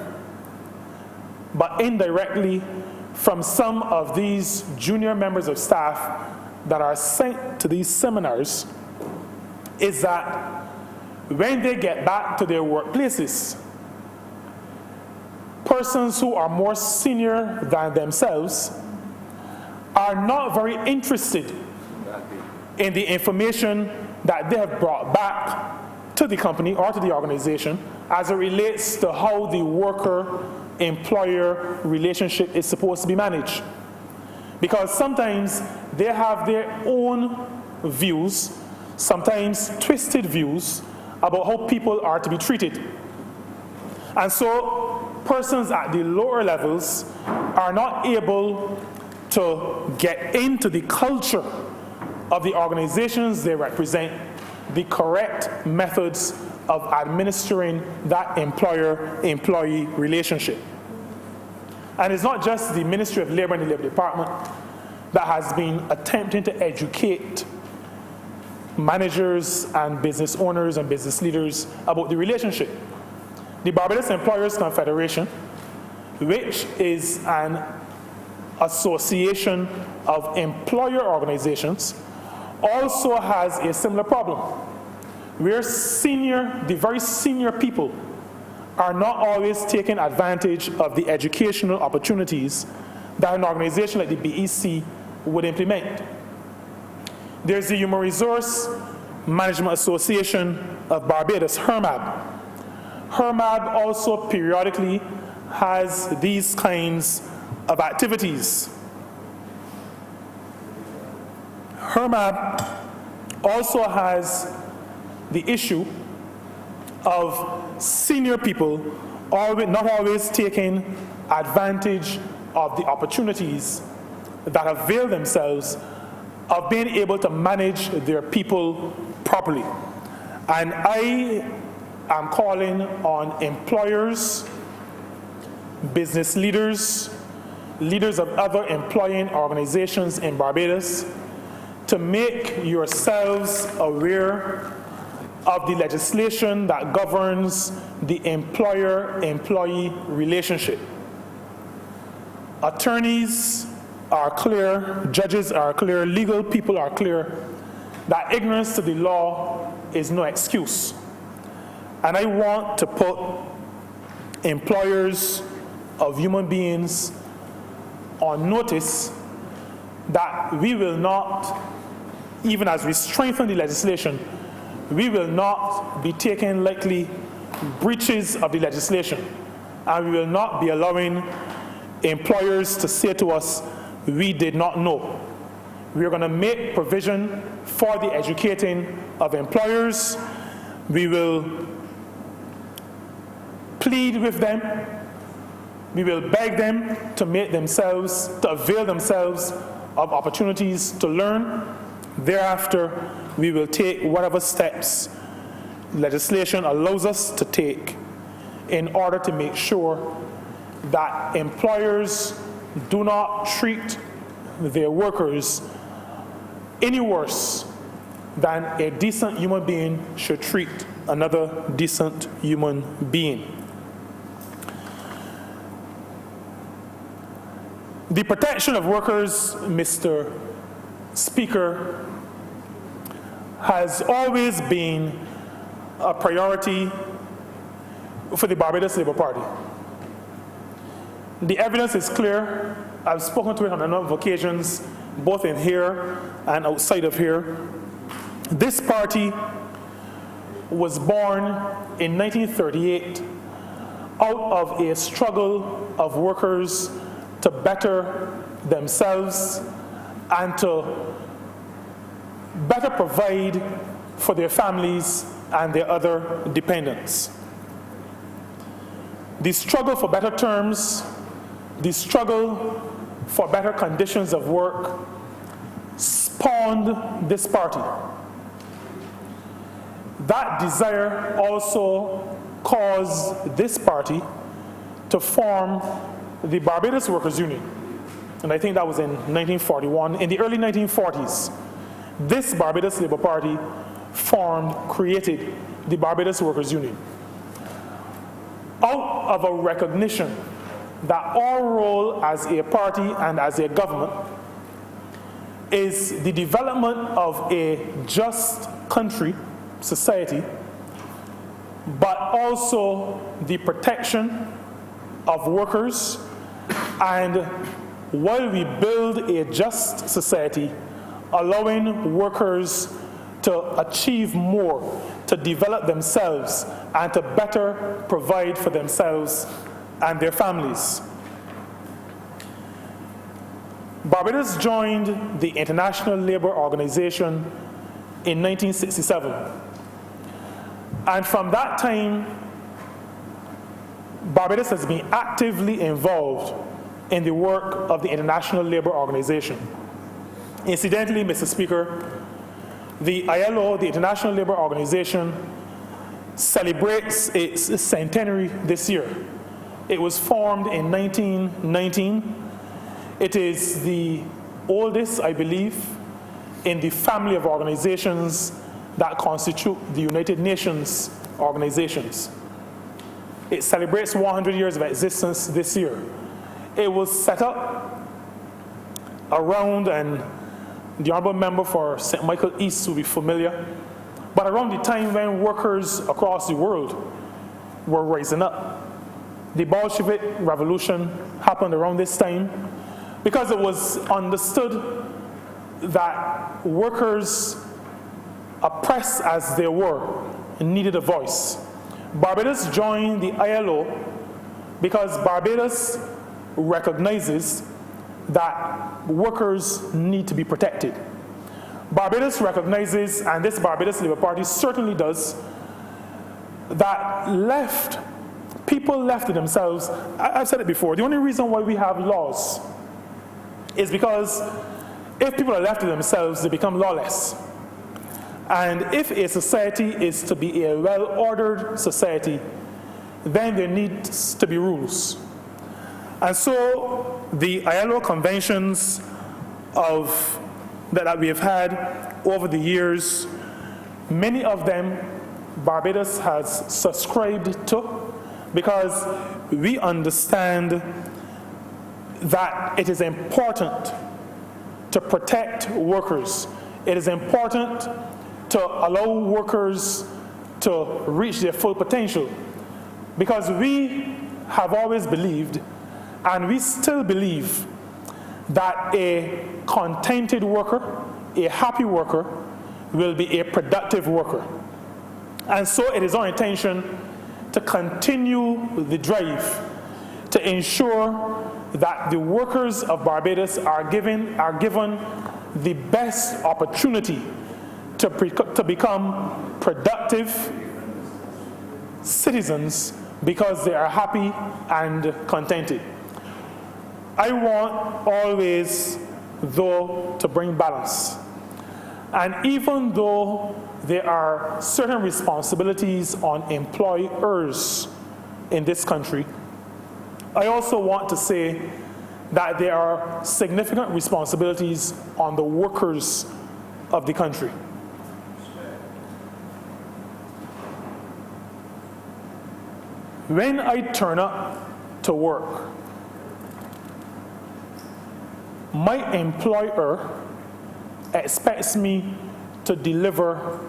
but indirectly, from some of these junior members of staff that are sent to these seminars, is that when they get back to their workplaces, persons who are more senior than themselves are not very interested in the information that they have brought back to the company or to the organization as it relates to how the worker-employer relationship is supposed to be managed. Because sometimes they have their own views, sometimes twisted views, about how people are to be treated. And so persons at the lower levels are not able to get into the culture of the organizations they represent, the correct methods of administering that employer-employee relationship. And it's not just the Ministry of Labor and the Labor Department that has been attempting to educate managers and business owners and business leaders about the relationship. The Barbados Employers Confederation, which is an association of employer organizations, also has a similar problem, where the very senior people are not always taking advantage of the educational opportunities that an organization like the BEC would implement. There's the Human Resource Management Association of Barbados, HRMAB. HRMAB also periodically has these kinds of activities. HRMAB also has the issue of senior people not always taking advantage of the opportunities that avail themselves of being able to manage their people properly. And I am calling on employers, business leaders, leaders of other employing organizations in Barbados to make yourselves aware of the legislation that governs the employer-employee relationship. Attorneys are clear, judges are clear, legal people are clear that ignorance to the law is no excuse. And I want to put employers of human beings on notice that we will not, even as we strengthen the legislation, we will not be taking lightly breaches of the legislation. and we will not be allowing employers to say to us, we did not know. We are going to make provision for the educating of employers. We will plead with them. We will beg them to avail themselves of opportunities to learn. Thereafter, we will take whatever steps legislation allows us to take in order to make sure that employers do not treat their workers any worse than a decent human being should treat another decent human being. The protection of workers, Mr. Speaker, has always been a priority for the Barbados Labour Party. The evidence is clear. I've spoken to it on a number of occasions, both in here and outside of here. This party was born in 1938 out of a struggle of workers to better themselves and to better provide for their families and their other dependents. The struggle for better terms, the struggle for better conditions of work spawned this party. That desire also caused this party to form the Barbados Workers' Union. And I think that was in 1941. In the early 1940s, this Barbados Labour Party created the Barbados Workers' Union out of a recognition that our role as a party and as a government is the development of a just country, society, but also the protection of workers. And while we build a just society, allowing workers to achieve more, to develop themselves, and to better provide for themselves and their families. Barbados joined the International Labour Organization in 1967. And from that time, Barbados has been actively involved in the work of the International Labour Organization. Incidentally, Mr. Speaker, the ILO, the International Labour Organization, celebrates its centenary this year. It was formed in 1919. It is the oldest, I believe, in the family of organizations that constitute the United Nations organizations. It celebrates 100 years of existence this year. It was set up around, and the Honourable Member for St. Michael East will be familiar, but around the time when workers across the world were rising up. The Bolshevik Revolution happened around this time because it was understood that workers, oppressed as they were, needed a voice. Barbados joined the ILO because Barbados recognizes that workers need to be protected. Barbados recognizes, and this Barbados Labour Party certainly does, that people left to themselves. I've said it before, the only reason why we have laws is because if people are left to themselves, they become lawless. And if a society is to be a well-ordered society, then there needs to be rules. And so the ILO conventions that we have had over the years, many of them Barbados has subscribed to because we understand that it is important to protect workers. It is important to allow workers to reach their full potential, because we have always believed, and we still believe, that a contented worker, a happy worker, will be a productive worker. And so it is our intention to continue the drive to ensure that the workers of Barbados are given the best opportunity to become productive citizens because they are happy and contented. I want always, though, to bring balance. And even though there are certain responsibilities on employers in this country, I also want to say that there are significant responsibilities on the workers of the country. When I turn up to work, my employer expects me to deliver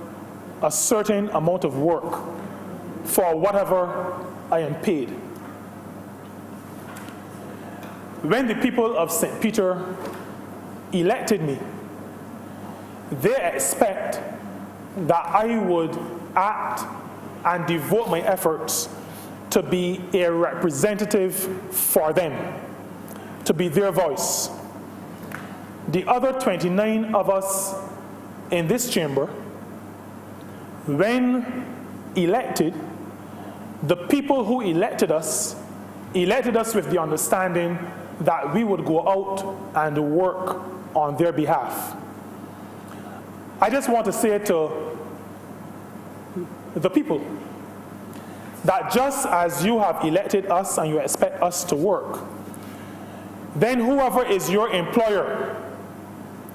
a certain amount of work for whatever I am paid. When the people of St. Peter elected me, they expect that I would act and devote my efforts to be a representative for them, to be their voice. The other 29 of us in this chamber, when elected, the people who elected us with the understanding that we would go out and work on their behalf. I just want to say to the people that just as you have elected us and you expect us to work, then whoever is your employer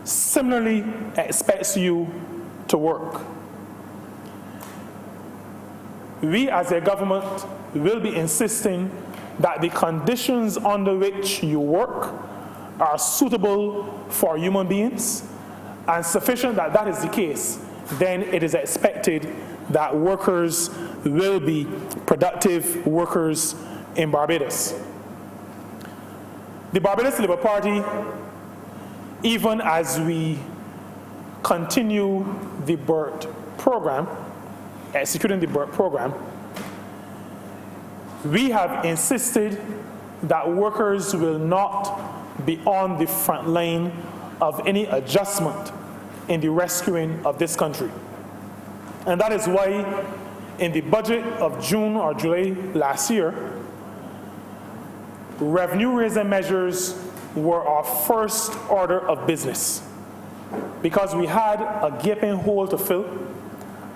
similarly expects you to work. We as a government will be insisting that the conditions under which you work are suitable for human beings, and sufficient that that is the case, then it is expected that workers will be productive workers in Barbados. The Barbados Labour Party, even as we continue the BERT program, executing the BERT program, we have insisted that workers will not be on the front line of any adjustment in the rescuing of this country. And that is why in the budget of June or July last year, revenue-raising measures were our first order of business, because we had a gaping hole to fill,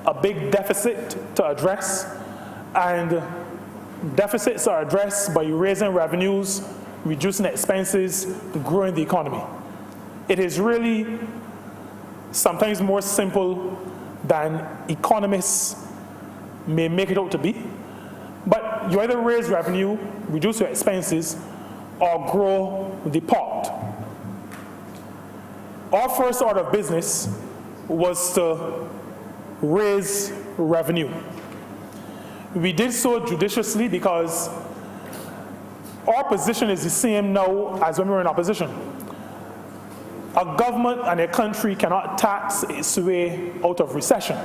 a big deficit to address, and deficits are addressed by raising revenues, reducing expenses, growing the economy. It is really sometimes more simple than economists may make it out to be. But you either raise revenue, reduce your expenses, or grow the pot. Our first order of business was to raise revenue. We did so judiciously because our position is the same now as when we were in opposition. A government and a country cannot tax its way out of recession.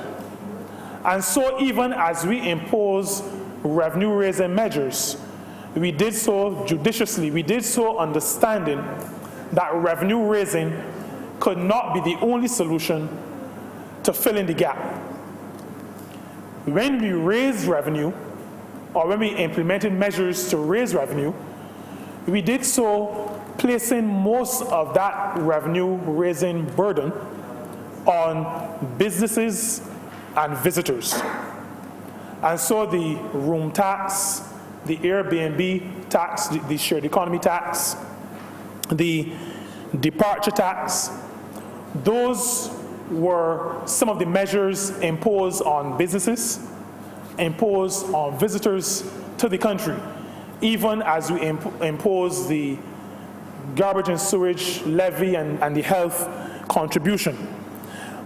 And so even as we impose revenue-raising measures, we did so judiciously. We did so understanding that revenue-raising could not be the only solution to fill in the gap. When we raised revenue, or when we implemented measures to raise revenue, we did so placing most of that revenue-raising burden on businesses and visitors. And so the room tax, the Airbnb tax, the shared economy tax, the departure tax, those were some of the measures imposed on businesses, imposed on visitors to the country, even as we impose the garbage and sewage levy and the health contribution.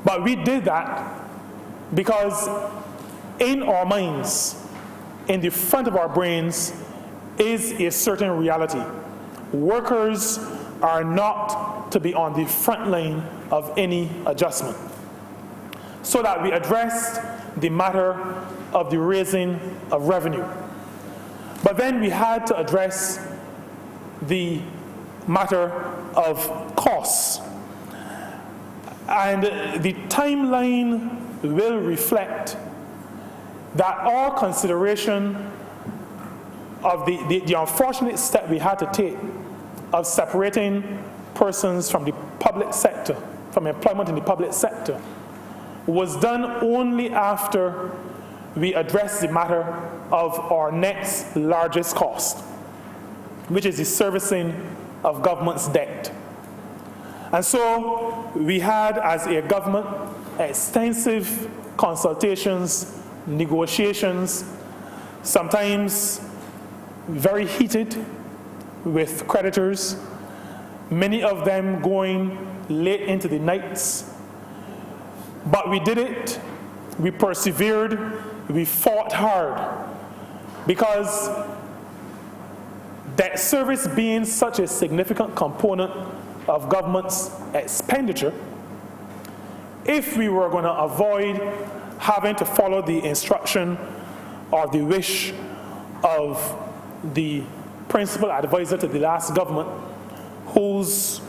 But we did that because in our minds, in the front of our brains, is a certain reality. Workers are not to be on the front line of any adjustment. So that we addressed the matter of the raising of revenue. But then we had to address the matter of costs. And the timeline will reflect that our consideration of the unfortunate step we had to take of separating persons from the public sector, from employment in the public sector, was done only after we addressed the matter of our next largest cost, which is the servicing of government's debt. And so we had, as a government, extensive consultations, negotiations, sometimes very heated with creditors, many of them going late into the nights. But we did it, we persevered, we fought hard, because debt service being such a significant component of government's expenditure, if we were going to avoid having to follow the instruction or the wish of the principal advisor to the last government, whose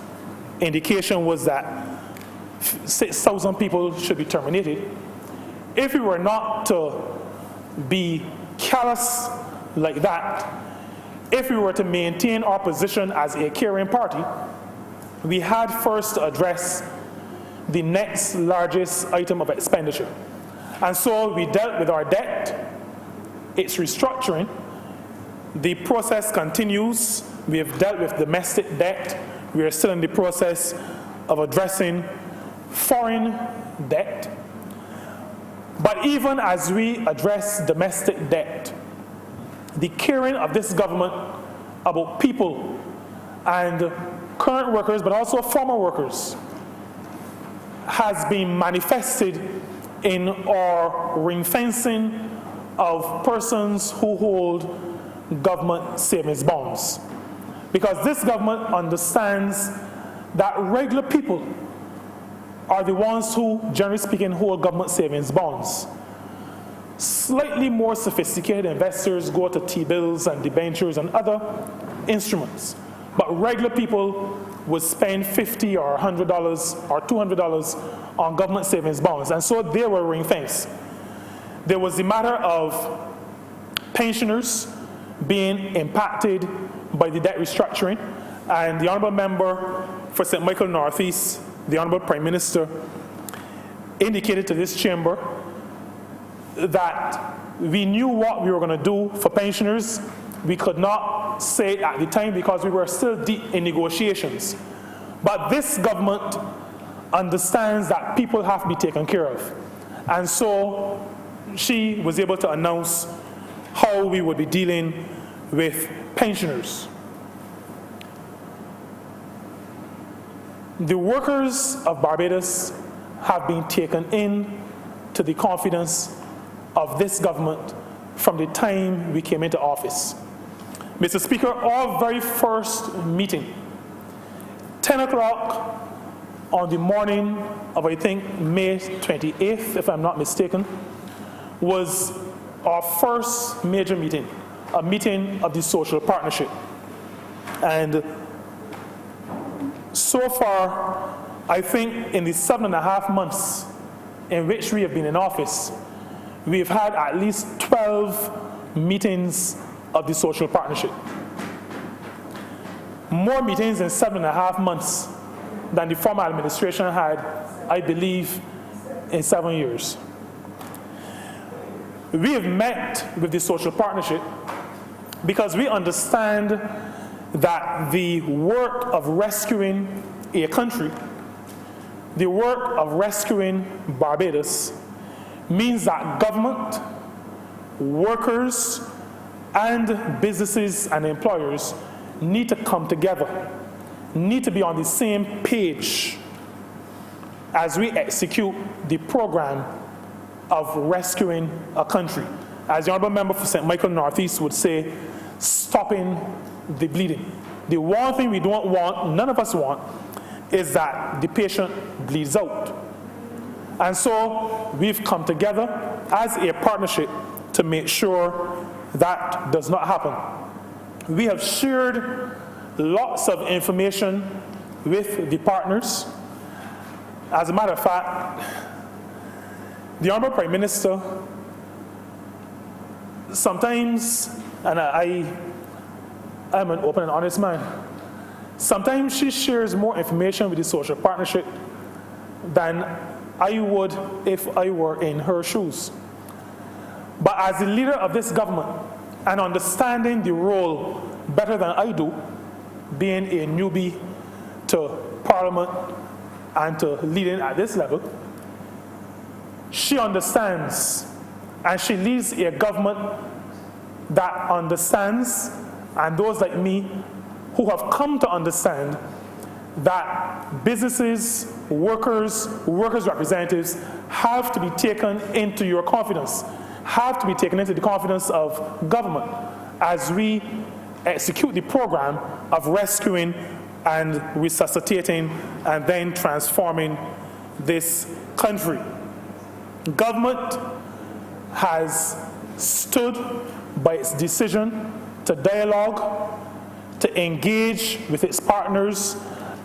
indication was that 6,000 people should be terminated, if we were not to be callous like that, if we were to maintain our position as a caring party, we had first to address the next largest item of expenditure. And so we dealt with our debt, its restructuring. The process continues. We have dealt with domestic debt. We are still in the process of addressing foreign debt. But even as we address domestic debt, the caring of this government about people and current workers, but also former workers, has been manifested in our ring-fencing of persons who hold government savings bonds. Because this government understands that regular people are the ones who, generally speaking, hold government savings bonds. Slightly more sophisticated investors go to T-bills and debentures and other instruments. But regular people would spend $50 or $100 or $200 on government savings bonds. And so they were ring-fenced. There was the matter of pensioners being impacted by the debt restructuring. And the Honourable Member for St. Michael Northeast, the Honourable Prime Minister, indicated to this chamber that we knew what we were going to do for pensioners. We could not say it at the time because we were still deep in negotiations. But this government understands that people have to be taken care of. And so she was able to announce how we would be dealing with pensioners. The workers of Barbados have been taken in to the confidence of this government from the time we came into office. Mr. Speaker, our very first meeting, 10 o'clock on the morning of, I think, May 28th, if I'm not mistaken, was our first major meeting, a meeting of the social partnership. And so far, I think in the 7.5 months in which we have been in office, we've had at least 12 meetings of the social partnership. More meetings in 7.5 months than the former administration had, I believe, in 7 years. We have met with the social partnership because we understand that the work of rescuing a country, the work of rescuing Barbados, means that government, workers, and businesses and employers need to come together, need to be on the same page as we execute the program of rescuing a country. As the Honourable Member for St. Michael Northeast would say, stopping the bleeding. The one thing we don't want, none of us want, is that the patient bleeds out. And so we've come together as a partnership to make sure that does not happen. We have shared lots of information with the partners. As a matter of fact, the Honourable Prime Minister sometimes, and I'm an open and honest man, sometimes she shares more information with the social partnership than I would if I were in her shoes. But as the leader of this government and understanding the role better than I do, being a newbie to Parliament and to leading at this level, she understands, and she leads a government that understands, and those like me who have come to understand that businesses, workers representatives have to be taken into your confidence, have to be taken into the confidence of government as we execute the program of rescuing and resuscitating and then transforming this country. Government has stood by its decision to dialogue, to engage with its partners,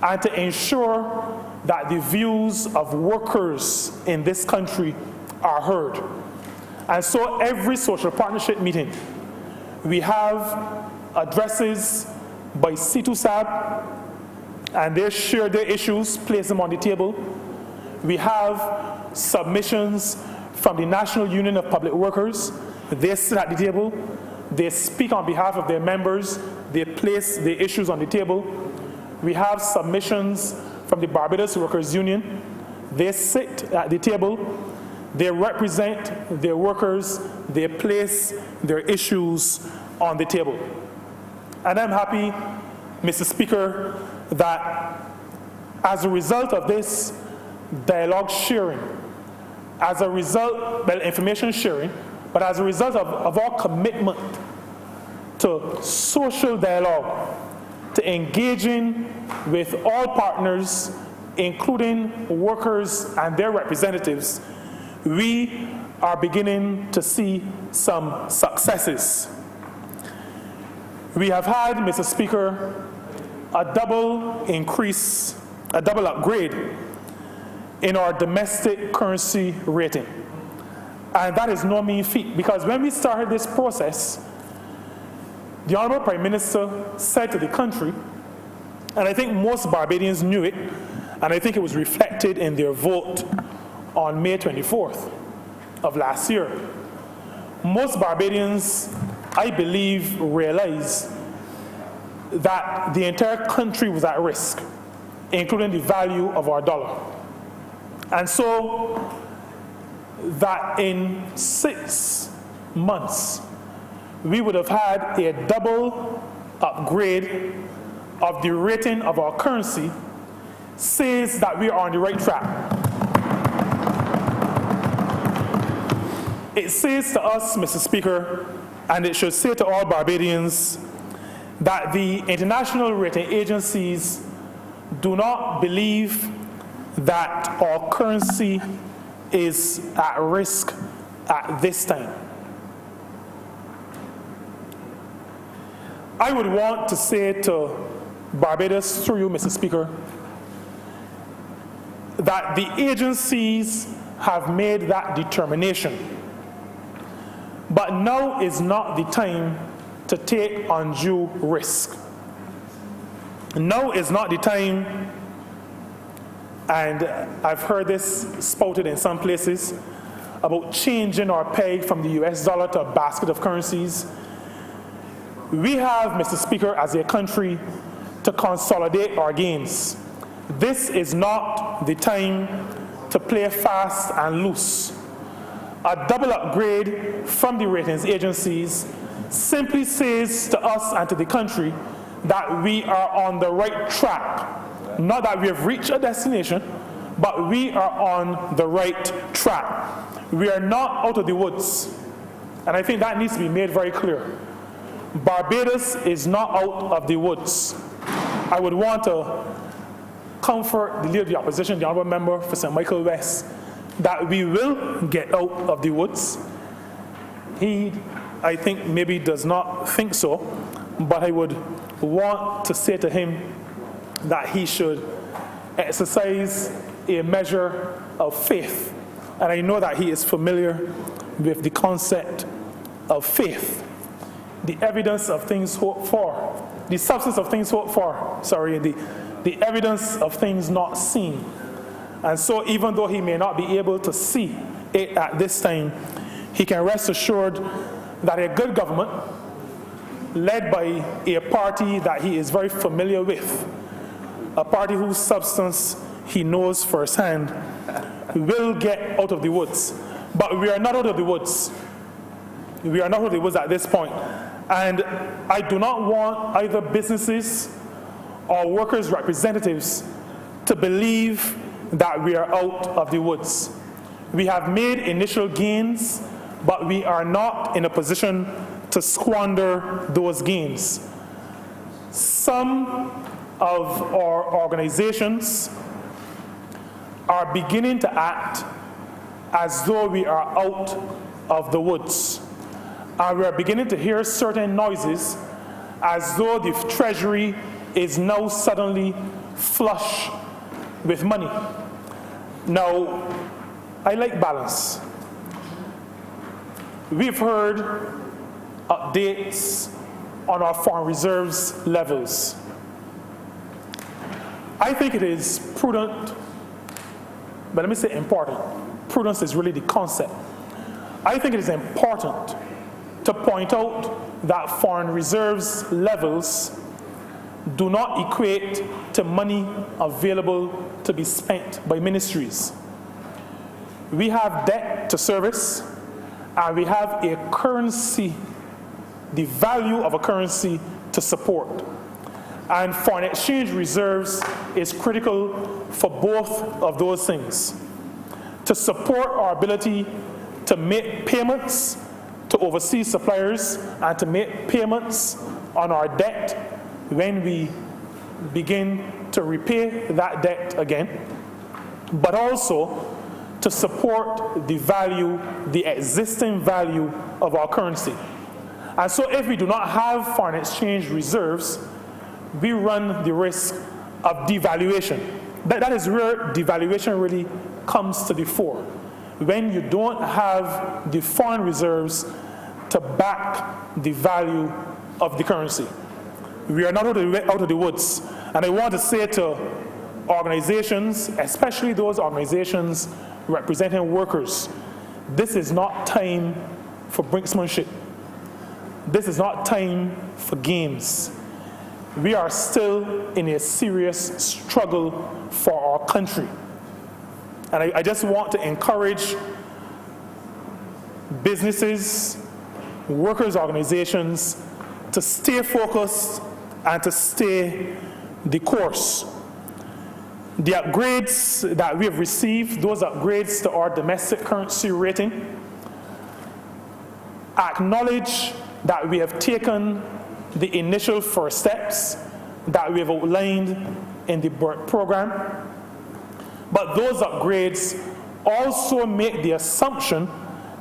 and to ensure that the views of workers in this country are heard. And so every social partnership meeting, we have addresses by C2SAB, and they share their issues, place them on the table. We have submissions from the National Union of Public Workers. They sit at the table, they speak on behalf of their members, they place the issues on the table. We have submissions from the Barbados Workers Union. They sit at the table, they represent their workers, they place their issues on the table. And I'm happy, Mr. Speaker, that as a result of this dialogue sharing, as a result, well, information sharing, but as a result of our commitment to social dialogue, to engaging with all partners, including workers and their representatives, we are beginning to see some successes. We have had, Mr. Speaker, a double increase, a double upgrade in our domestic currency rating. And that is no mean feat, because when we started this process, the Honourable Prime Minister said to the country, and I think most Barbadians knew it, and I think it was reflected in their vote on May 24th of last year. Most Barbadians, I believe, realized that the entire country was at risk, including the value of our dollar. And so that in 6 months, we would have had a double upgrade of the rating of our currency, says that we are on the right track. It says to us, Mr. Speaker, and it should say to all Barbadians, that the international rating agencies do not believe that our currency is at risk at this time. I would want to say to Barbados, through you, Mr. Speaker, that the agencies have made that determination. But now is not the time to take undue risk. Now is not the time, and I've heard this spouted in some places, about changing our peg from the US dollar to a basket of currencies. We have, Mr. Speaker, as a country, to consolidate our gains. This is not the time to play fast and loose. A double upgrade from the ratings agencies simply says to us and to the country that we are on the right track. Not that we have reached a destination, but we are on the right track. We are not out of the woods. And I think that needs to be made very clear. Barbados is not out of the woods. I would want to comfort the leader of the opposition, the Honourable Member for St. Michael West, that we will get out of the woods. He, I think, maybe does not think so, but I would want to say to him that he should exercise a measure of faith. And I know that he is familiar with the concept of faith. The evidence of things hoped for, the substance of things hoped for, the evidence of things not seen. And so even though he may not be able to see it at this time, he can rest assured that a good government, led by a party that he is very familiar with, a party whose substance he knows firsthand, will get out of the woods. But we are not out of the woods. We are not out of the woods at this point. And I do not want either businesses or workers' representatives to believe that we are out of the woods. We have made initial gains, but we are not in a position to squander those gains. Some of our organizations are beginning to act as though we are out of the woods. And we are beginning to hear certain noises as though the Treasury is now suddenly flush with money. Now, I like balance. We've heard updates on our foreign reserves levels. I think it is prudent, but let me say important. Prudence is really the concept. I think it is important to point out that foreign reserves levels do not equate to money available to be spent by ministries. We have debt to service, and we have a currency, the value of a currency to support. And foreign exchange reserves is critical for both of those things. To support our ability to make payments to overseas suppliers and to make payments on our debt when we begin to repay that debt again, but also to support the value, the existing value of our currency. And so if we do not have foreign exchange reserves, we run the risk of devaluation. That is where devaluation really comes to the fore. When you don't have the foreign reserves to back the value of the currency. We are not out of the woods. And I want to say to organizations, especially those organizations representing workers, this is not time for brinksmanship. This is not time for games. We are still in a serious struggle for our country. And I just want to encourage businesses, workers' organizations to stay focused and to stay the course. The upgrades that we have received, those upgrades to our domestic currency rating, acknowledge that we have taken the initial first steps that we have outlined in the BERT program. But those upgrades also make the assumption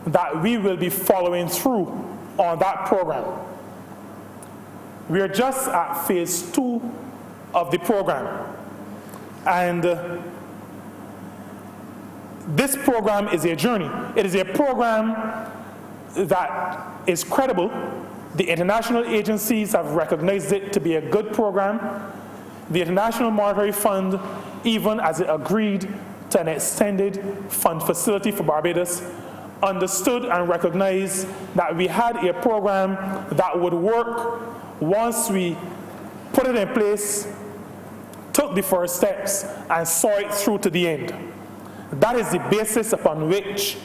that we will be following through on that program. We are just at phase 2 of the program. And this program is a journey. It is a program that is credible. The international agencies have recognized it to be a good program. The International Monetary Fund, even as it agreed to an extended fund facility for Barbados, understood and recognized that we had a program that would work once we put it in place, took the first steps, and saw it through to the end. That is the basis upon which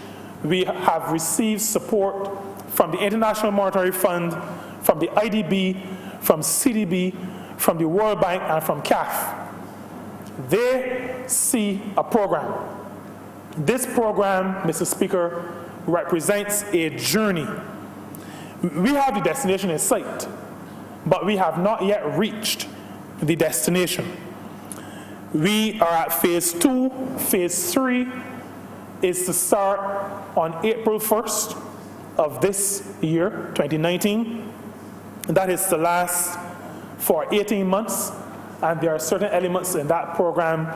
we have received support from the International Monetary Fund, from the IDB, from CDB, from the World Bank, and from CAF. They see a program. This program, Mr. Speaker, represents a journey. We have the destination in sight, but we have not yet reached the destination. We are at phase 2. Phase 3 is to start on April 1st of this year, 2019. that is to last for 18 months, and there are certain elements in that program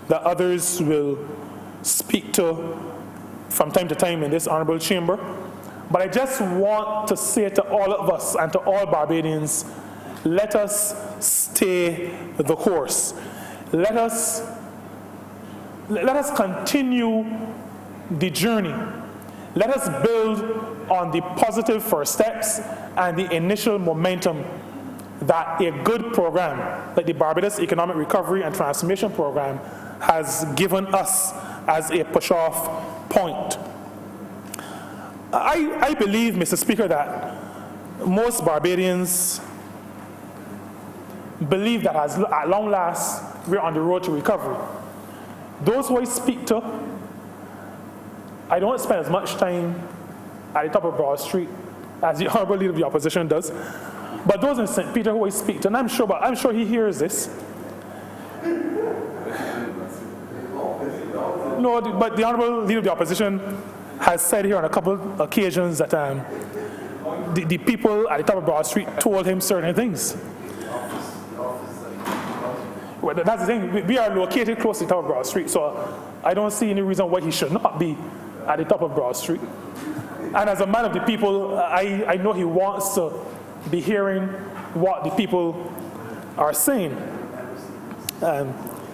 that others will speak to from time to time in this honorable chamber. But I just want to say to all of us and to all Barbadians, let us stay the course. Let us continue the journey. Let us build on the positive first steps and the initial momentum that a good program, like the Barbados Economic Recovery and Transformation Program, has given us as a push-off point. I believe, Mr. Speaker, that most Barbadians believe that at long last, we're on the road to recovery. Those who I speak to, I don't spend as much time at the top of Broad Street as the Honourable Leader of the Opposition does. But those in St. Peter who I speak to, and I'm sure he hears this. No, but the Honourable Leader of the Opposition has said here on a couple of occasions that the people at the top of Broad Street told him certain things. Well, that's the thing. We are located close to the top of Broad Street, so I don't see any reason why he should not be at the top of Broad Street. And as a man of the people, I know he wants to be hearing what the people are saying.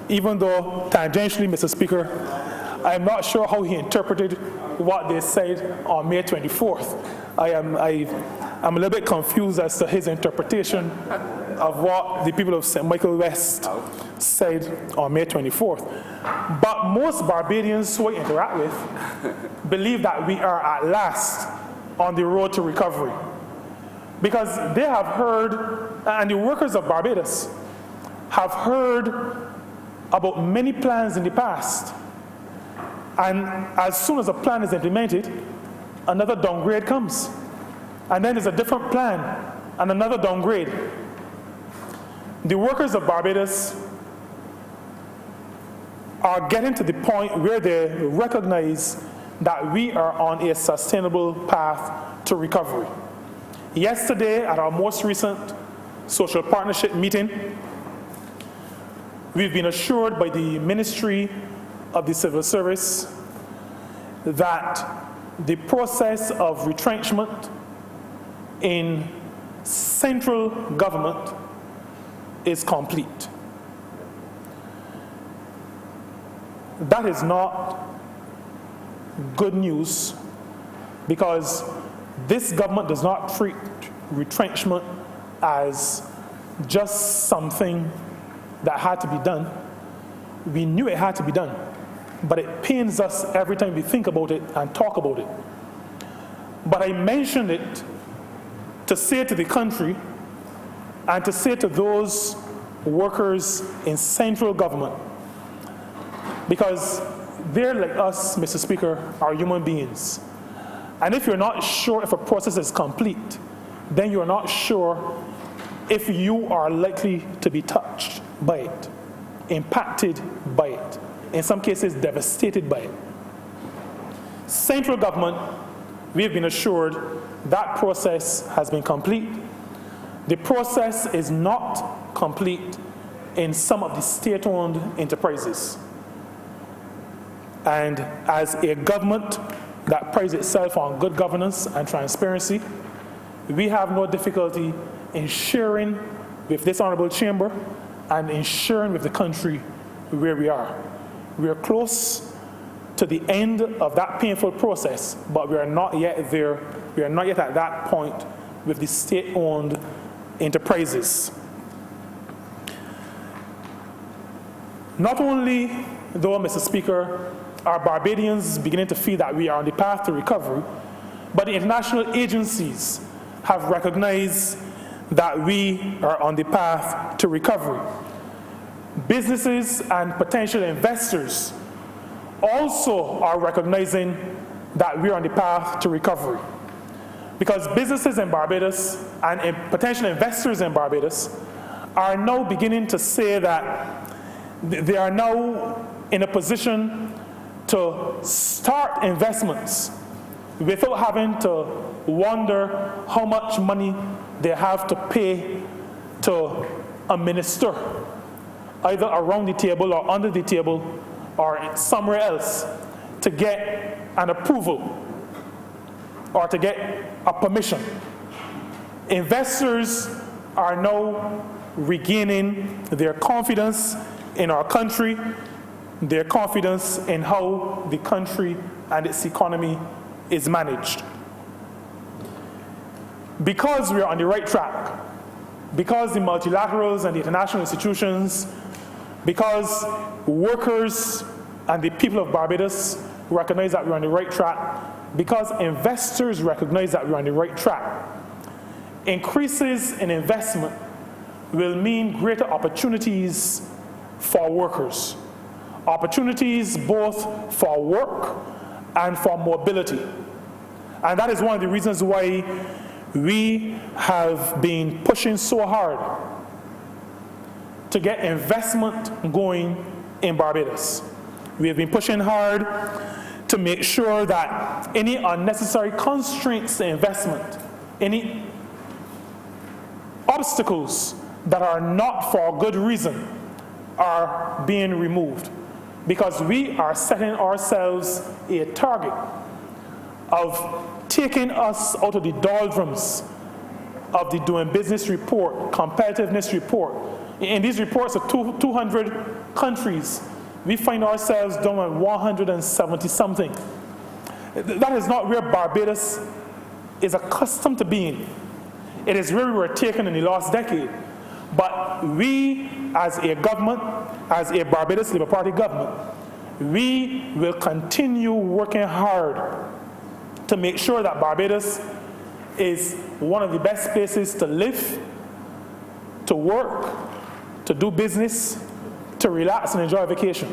Even though tangentially, Mr. Speaker, I'm not sure how he interpreted what they said on May 24th. I'm a little bit confused as to his interpretation of what the people of St. Michael West said on May 24th. But most Barbadians who I interact with believe that we are at last on the road to recovery. Because they have heard, and the workers of Barbados have heard about many plans in the past. And as soon as a plan is implemented, another downgrade comes. And then there's a different plan and another downgrade. The workers of Barbados are getting to the point where they recognize that we are on a sustainable path to recovery. Yesterday, at our most recent social partnership meeting, we've been assured by the Ministry of the Civil Service that the process of retrenchment in central government is complete. That is not good news, because this government does not treat retrenchment as just something that had to be done. We knew it had to be done, but it pains us every time we think about it and talk about it. But I mentioned it to say to the country and to say to those workers in central government, because they're like us, Mr. Speaker, are human beings. And if you're not sure if a process is complete, then you're not sure if you are likely to be touched by it, impacted by it, in some cases devastated by it. Central government, we have been assured that process has been complete. The process is not complete in some of the state-owned enterprises. And as a government that prides itself on good governance and transparency, we have no difficulty in sharing with this honourable chamber and in sharing with the country where we are. We are close to the end of that painful process, but we are not yet there. We are not yet at that point with the state-owned enterprises. Not only, though, Mr. Speaker, are Barbadians beginning to feel that we are on the path to recovery, but the international agencies have recognized that we are on the path to recovery. Businesses and potential investors also are recognizing that we are on the path to recovery. Because businesses in Barbados and potential investors in Barbados are now beginning to say that they are now in a position to start investments without having to wonder how much money they have to pay to a minister, either around the table or under the table or somewhere else, to get an approval or to get a permission. Investors are now regaining their confidence in our country, their confidence in how the country and its economy is managed. Because we are on the right track, because the multilaterals and the international institutions, because workers and the people of Barbados recognize that we're on the right track, because investors recognize that we're on the right track, increases in investment will mean greater opportunities for workers. Opportunities both for work and for mobility. And that is one of the reasons why we have been pushing so hard to get investment going in Barbados. We have been pushing hard to make sure that any unnecessary constraints to investment, any obstacles that are not for good reason, are being removed. Because we are setting ourselves a target of taking us out of the doldrums of the doing business report, competitiveness report. In these reports of 200 countries, we find ourselves down at 170 something. That is not where Barbados is accustomed to being. It is where we were taken in the last decade. But we, as a government, as a Barbados Labour Party government, we will continue working hard to make sure that Barbados is one of the best places to live, to work, to do business, to relax and enjoy a vacation.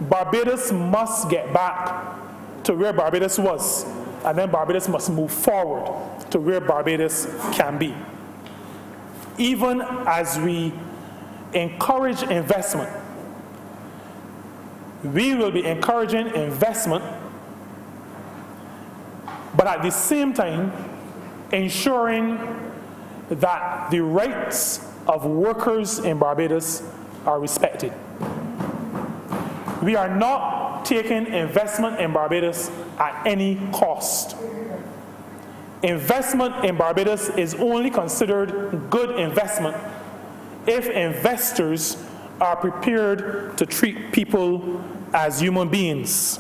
Barbados must get back to where Barbados was, and then Barbados must move forward to where Barbados can be. Even as we encourage investment, we will be encouraging investment, but at the same time ensuring that the rights of workers in Barbados are respected. We are not taking investment in Barbados at any cost. Investment in Barbados is only considered good investment if investors are prepared to treat people as human beings.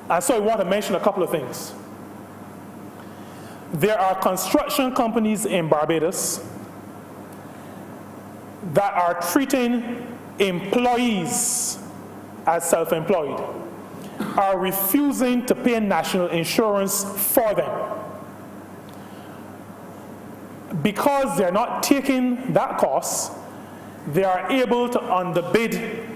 And so I want to mention a couple of things. There are construction companies in Barbados that are treating employees as self-employed, are refusing to pay national insurance for them. Because they're not taking that cost, they are able to underbid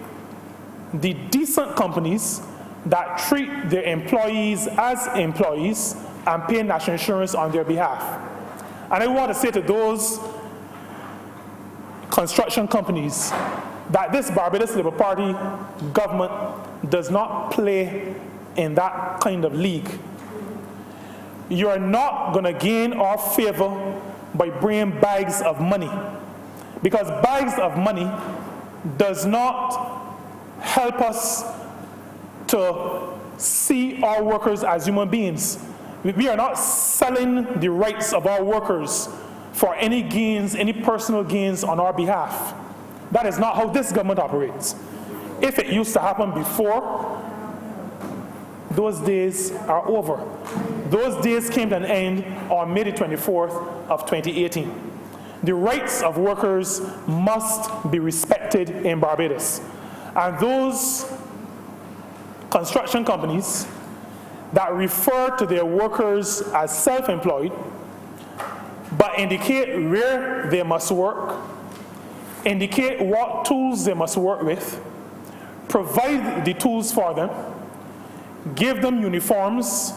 the decent companies that treat their employees as employees and pay national insurance on their behalf. And I want to say to those construction companies that this Barbados Labour Party government does not play in that kind of league. You are not going to gain our favor by bringing bags of money, because bags of money does not help us to see our workers as human beings. We are not selling the rights of our workers for any gains, any personal gains on our behalf. That is not how this government operates. If it used to happen before, those days are over. Those days came to an end on May the 24th of 2018. The rights of workers must be respected in Barbados. And those construction companies that refer to their workers as self-employed, but indicate where they must work, indicate what tools they must work with, provide the tools for them, give them uniforms,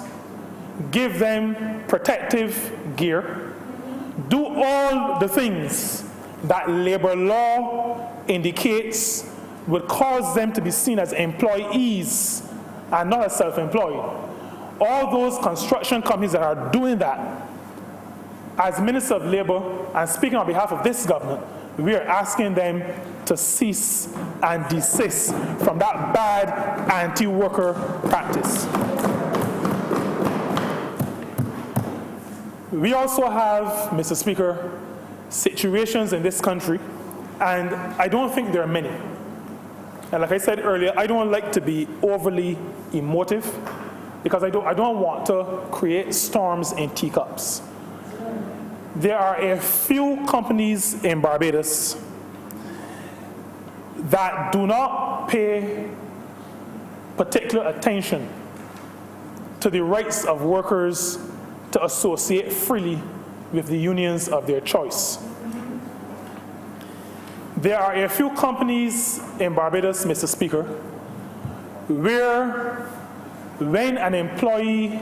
give them protective gear, do all the things that labor law indicates would cause them to be seen as employees and not as self-employed. all those construction companies that are doing that, as Minister of Labour, and speaking on behalf of this government, we are asking them to cease and desist from that bad anti-worker practice. We also have, Mr. Speaker, situations in this country, and I don't think there are many. And like I said earlier, I don't like to be overly emotive because I don't want to create storms in teacups. There are a few companies in Barbados that do not pay particular attention to the rights of workers to associate freely with the unions of their choice. There are a few companies in Barbados, Mr. Speaker, where when an employee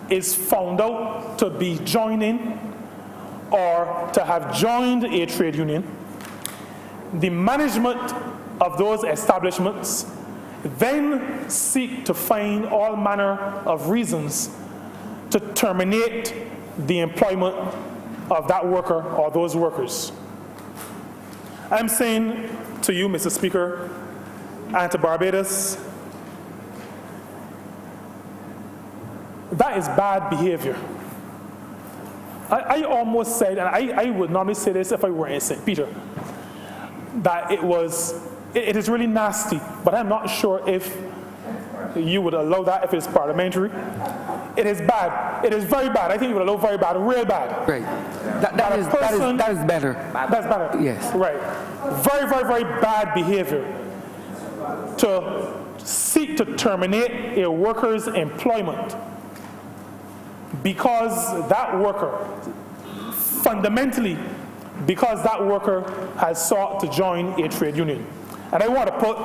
is found out to be joining or to have joined a trade union, the management of those establishments then seek to find all manner of reasons to terminate the employment of that worker or those workers. I'm saying to you, Mr. Speaker, and to Barbados, that is bad behavior. I almost said, and I would normally say this if I were in St. Peter, that it is really nasty, but I'm not sure if you would allow that if it's parliamentary. It is bad. It is very bad. I think you would allow very bad, real bad. Right. That is better. That's better. Yes. Right. Very, very, very bad behavior to seek to terminate a worker's employment because that worker, fundamentally, because that worker has sought to join a trade union. And I want to put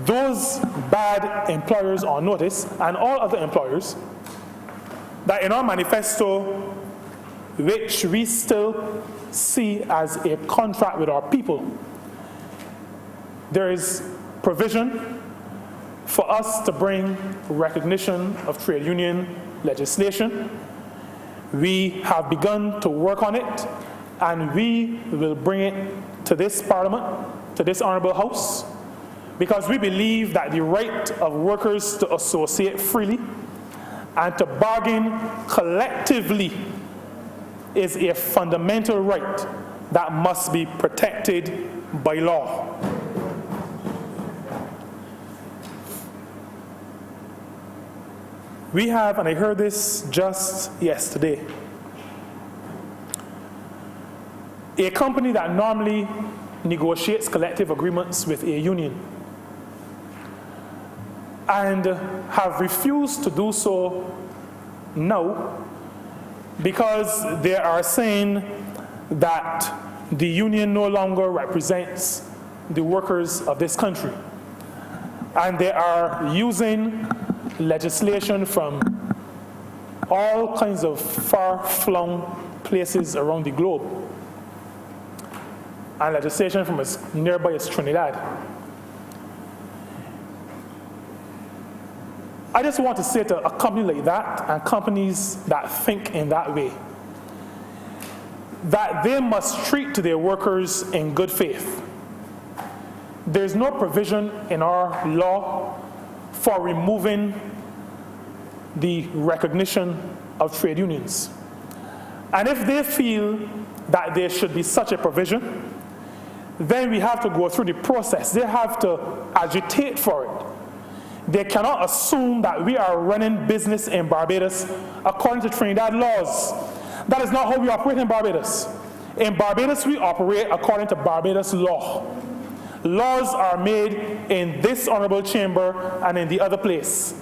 those bad employers on notice, and all other employers, that in our manifesto, which we still see as a contract with our people, there is provision for us to bring recognition of trade union legislation. We have begun to work on it, and we will bring it to this Parliament, to this Honourable House, because we believe that the right of workers to associate freely and to bargain collectively is a fundamental right that must be protected by law. We have, and I heard this just yesterday, a company that normally negotiates collective agreements with a union and have refused to do so now because they are saying that the union no longer represents the workers of this country. And they are using legislation from all kinds of far-flung places around the globe, and legislation from as nearby as Trinidad. I just want to say to a company like that, and companies that think in that way, that they must treat their workers in good faith. There's no provision in our law for removing the recognition of trade unions. And if they feel that there should be such a provision, then we have to go through the process. They have to agitate for it. They cannot assume that we are running business in Barbados according to Trinidad laws. That is not how we operate in Barbados. In Barbados, we operate according to Barbados law. Laws are made in this honourable chamber and in the other place.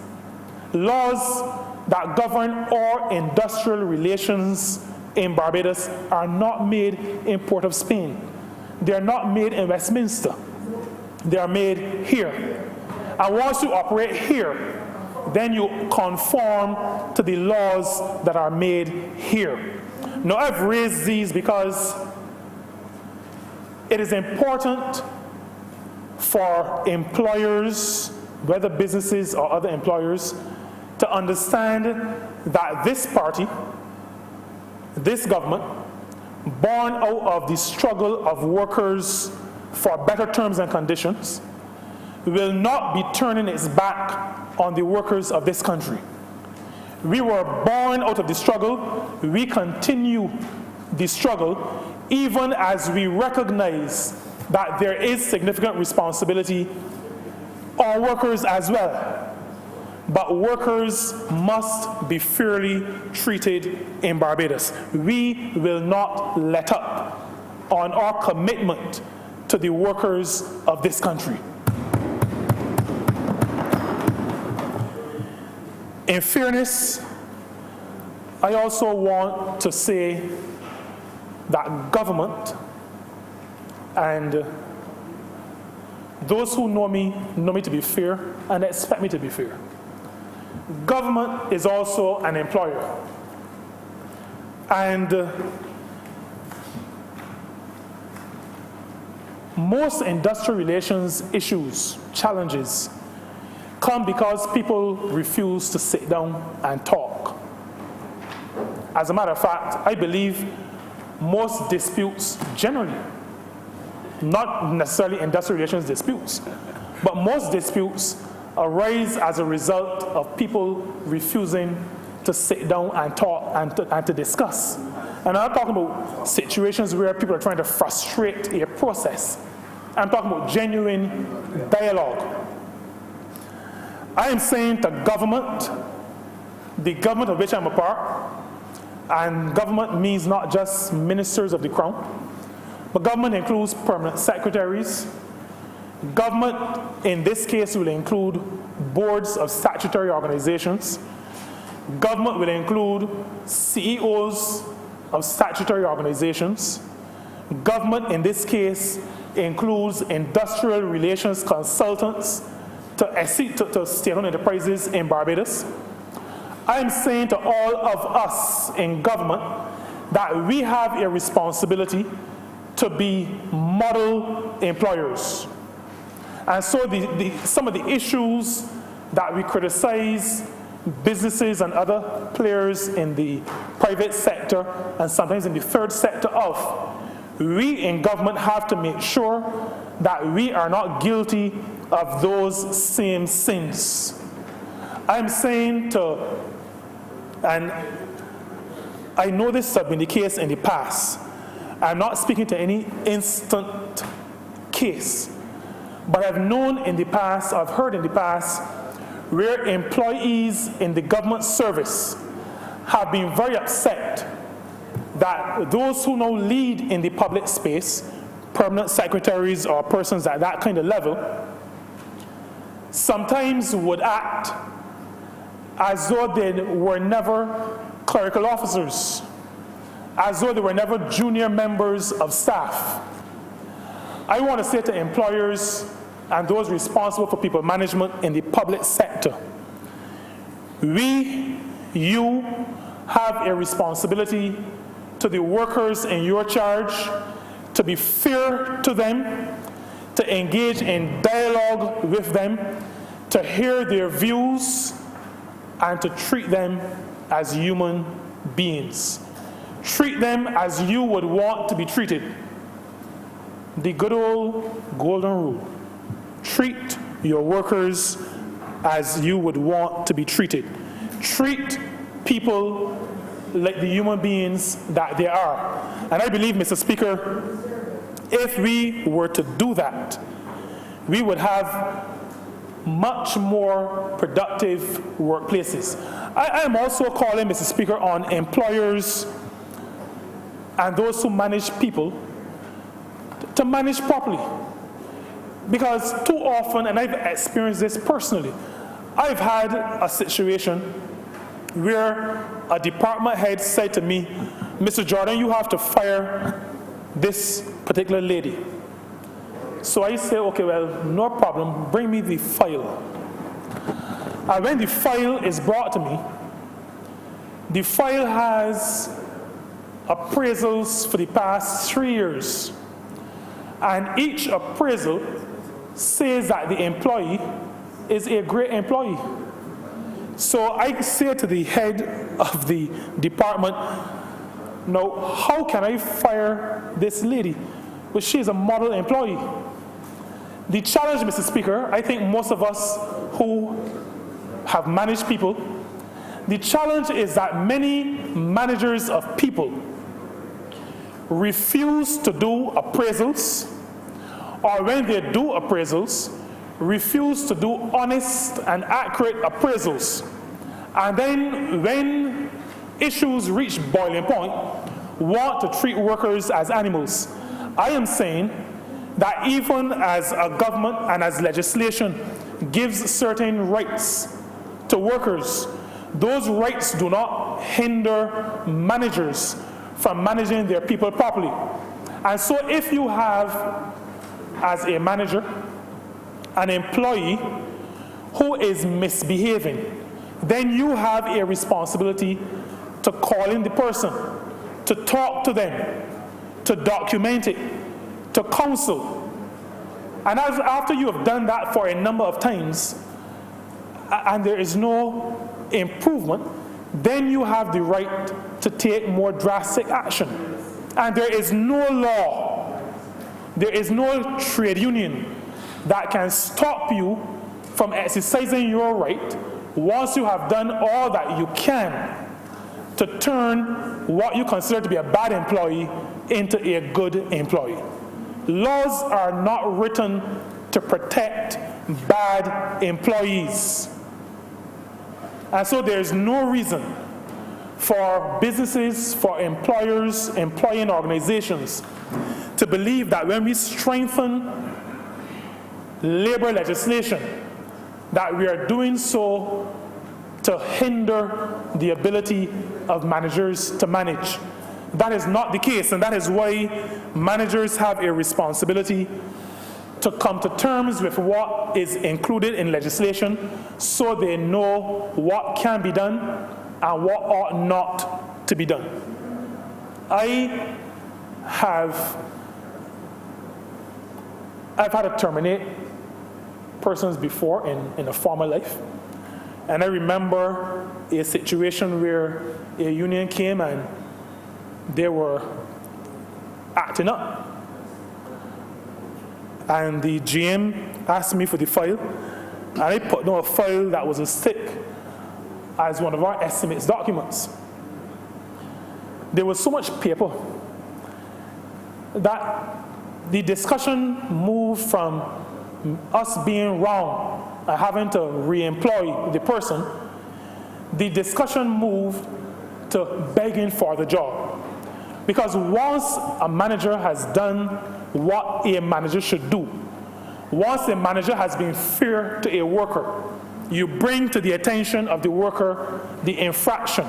Laws that govern all industrial relations in Barbados are not made in Port of Spain. They are not made in Westminster. They are made here. And once you operate here, then you conform to the laws that are made here. Now, I've raised these because it is important for employers, whether businesses or other employers, to understand that this party, this government, born out of the struggle of workers for better terms and conditions, will not be turning its back on the workers of this country. We were born out of the struggle. We continue the struggle, even as we recognize that there is significant responsibility on workers as well. But workers must be fairly treated in Barbados. We will not let up on our commitment to the workers of this country. In fairness, I also want to say that government, and those who know me to be fair and expect me to be fair. Government is also an employer. And most industrial relations issues, challenges, come because people refuse to sit down and talk. As a matter of fact, I believe most disputes generally, not necessarily industrial relations disputes, but most disputes arise as a result of people refusing to sit down and talk and to discuss. And I'm not talking about situations where people are trying to frustrate a process. I'm talking about genuine dialogue. I am saying to government, the government of which I'm a part, and government means not just ministers of the crown, but government includes permanent secretaries. Government, in this case, will include boards of statutory organizations. Government will include CEOs of statutory organizations. Government, in this case, includes industrial relations consultants to state-owned enterprises in Barbados. I am saying to all of us in government that we have a responsibility to be model employers. And so some of the issues that we criticize businesses and other players in the private sector and sometimes in the third sector of, we in government have to make sure that we are not guilty of those same sins. I'm saying and I know this has been the case in the past. I'm not speaking to any instant case, but I've known in the past, I've heard in the past, where employees in the government service have been very upset that those who now lead in the public space, permanent secretaries or persons at that kind of level, sometimes would act as though they were never clerical officers, as though they were never junior members of staff. I want to say to employers and those responsible for people management in the public sector, you have a responsibility to the workers in your charge to be fair to them, to engage in dialogue with them, to hear their views, and to treat them as human beings. Treat them as you would want to be treated. The good old golden rule. Treat your workers as you would want to be treated. Treat people like the human beings that they are. And I believe, Mr. Speaker, if we were to do that, we would have much more productive workplaces. I am also calling, Mr. Speaker, on employers and those who manage people to manage properly. Because too often, and I've experienced this personally, I've had a situation where a department head said to me, Mr. Jordan, you have to fire this particular lady. So I say, okay, well, no problem, bring me the file. And when the file is brought to me, the file has appraisals for the past 3 years. And each appraisal says that the employee is a great employee. So I say to the head of the department, now, how can I fire this lady? Well, she is a model employee. The challenge, Mr. Speaker, I think most of us who have managed people, the challenge is that many managers of people refuse to do appraisals, or when they do appraisals, refuse to do honest and accurate appraisals. And then when issues reach boiling point, want to treat workers as animals. I am saying that even as a government and as legislation gives certain rights to workers, those rights do not hinder managers from managing their people properly. And so if you have, as a manager, an employee who is misbehaving, then you have a responsibility to call in the person, to talk to them, to document it, to counsel. And after you have done that for a number of times, and there is no improvement, then you have the right to take more drastic action. And there is no law, there is no trade union that can stop you from exercising your right once you have done all that you can to turn what you consider to be a bad employee into a good employee. Laws are not written to protect bad employees. And so there's no reason for businesses, for employers, employing organizations to believe that when we strengthen labor legislation, that we are doing so to hinder the ability of managers to manage. That is not the case, and that is why managers have a responsibility to come to terms with what is included in legislation so they know what can be done and what ought not to be done. I've had to terminate persons before in a former life. And I remember a situation where a union came and they were acting up. And the GM asked me for the file, and I put down a file that was as thick as one of our estimates documents. There was so much paper that the discussion moved from us being wrong and having to re-employ the person. The discussion moved to begging for the job. Because once a manager has done what a manager should do, once a manager has been fair to a worker, you bring to the attention of the worker the infraction.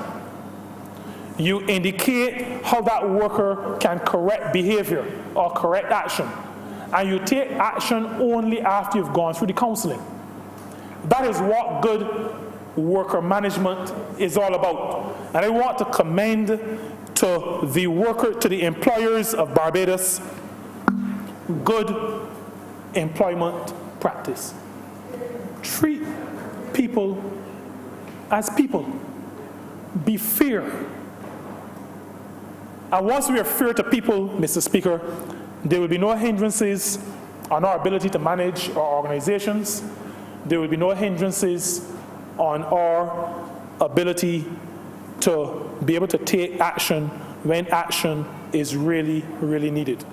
You indicate how that worker can correct behavior or correct action. And you take action only after you've gone through the counseling. That is what good worker management is all about. And I want to commend to the worker, to the employers of Barbados, good employment practice. Treat people as people. Be fair. And once we are fair to people, Mr. Speaker, there will be no hindrances on our ability to manage our organizations. There will be no hindrances on our ability to be able to take action when action is really, really needed.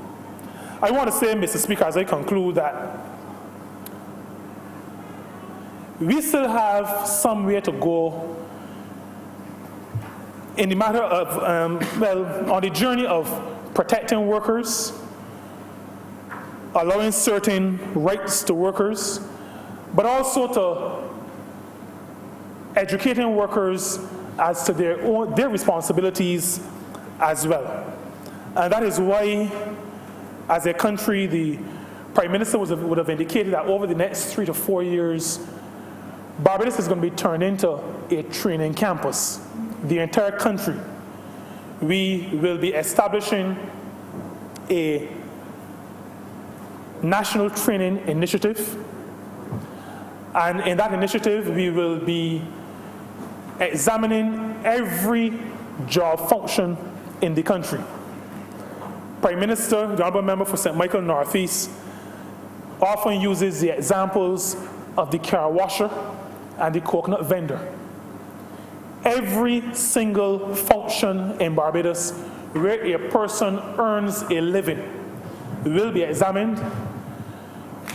I want to say, Mr. Speaker, as I conclude, that we still have some way to go in the matter of, on the journey of protecting workers, allowing certain rights to workers, but also to educating workers as to their responsibilities as well. And that is why, as a country, the Prime Minister would have indicated that over the next 3 to 4 years, Barbados is going to be turned into a training campus. The entire country. We will be establishing a national training initiative. And in that initiative, we will be examining every job function in the country. Prime Minister, the Honourable Member for St. Michael Northeast, often uses the examples of the car washer and the coconut vendor. Every single function in Barbados where a person earns a living will be examined.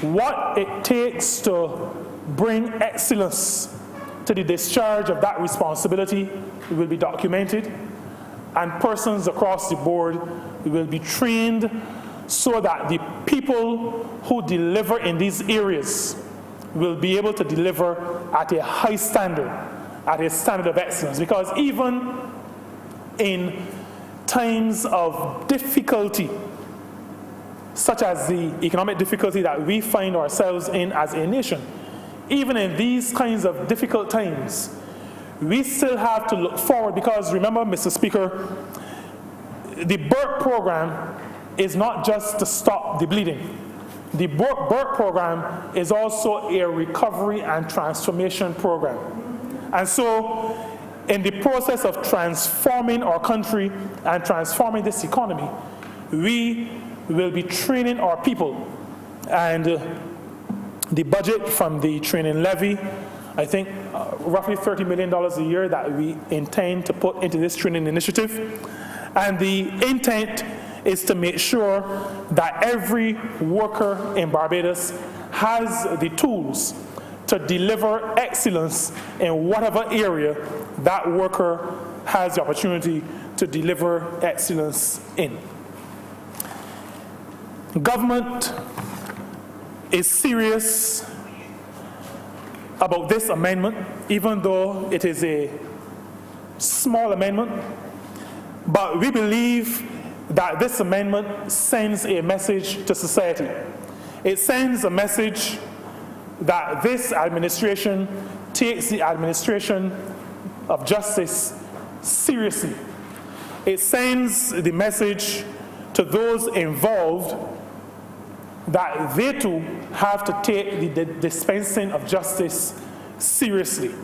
What it takes to bring excellence to the discharge of that responsibility will be documented, and persons across the board will be trained so that the people who deliver in these areas will be able to deliver at a high standard, at a standard of excellence. Because even in times of difficulty, such as the economic difficulty that we find ourselves in as a nation, even in these kinds of difficult times, we still have to look forward, because remember, Mr. Speaker, the BERT program is not just to stop the bleeding. The BERT program is also a recovery and transformation program. And so, in the process of transforming our country and transforming this economy, we will be training our people. And the budget from the training levy, I think roughly $30 million a year that we intend to put into this training initiative. And the intent is to make sure that every worker in Barbados has the tools to deliver excellence in whatever area that worker has the opportunity to deliver excellence in. Government is serious about this amendment, even though it is a small amendment, but we believe that this amendment sends a message to society. It sends a message that this administration takes the administration of justice seriously. It sends the message to those involved that they too have to take the dispensing of justice seriously.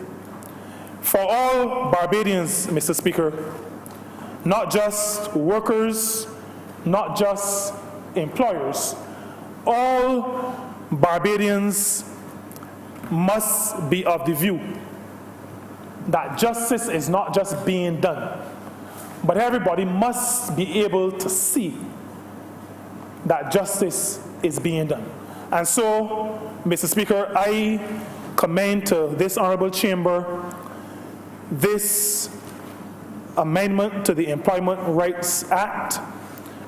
For all Barbadians, Mr. Speaker, not just workers, not just employers, all Barbadians must be of the view that justice is not just being done, but everybody must be able to see that justice is being done. And so, Mr. Speaker, I commend to this Honourable Chamber this amendment to the Employment Rights Act,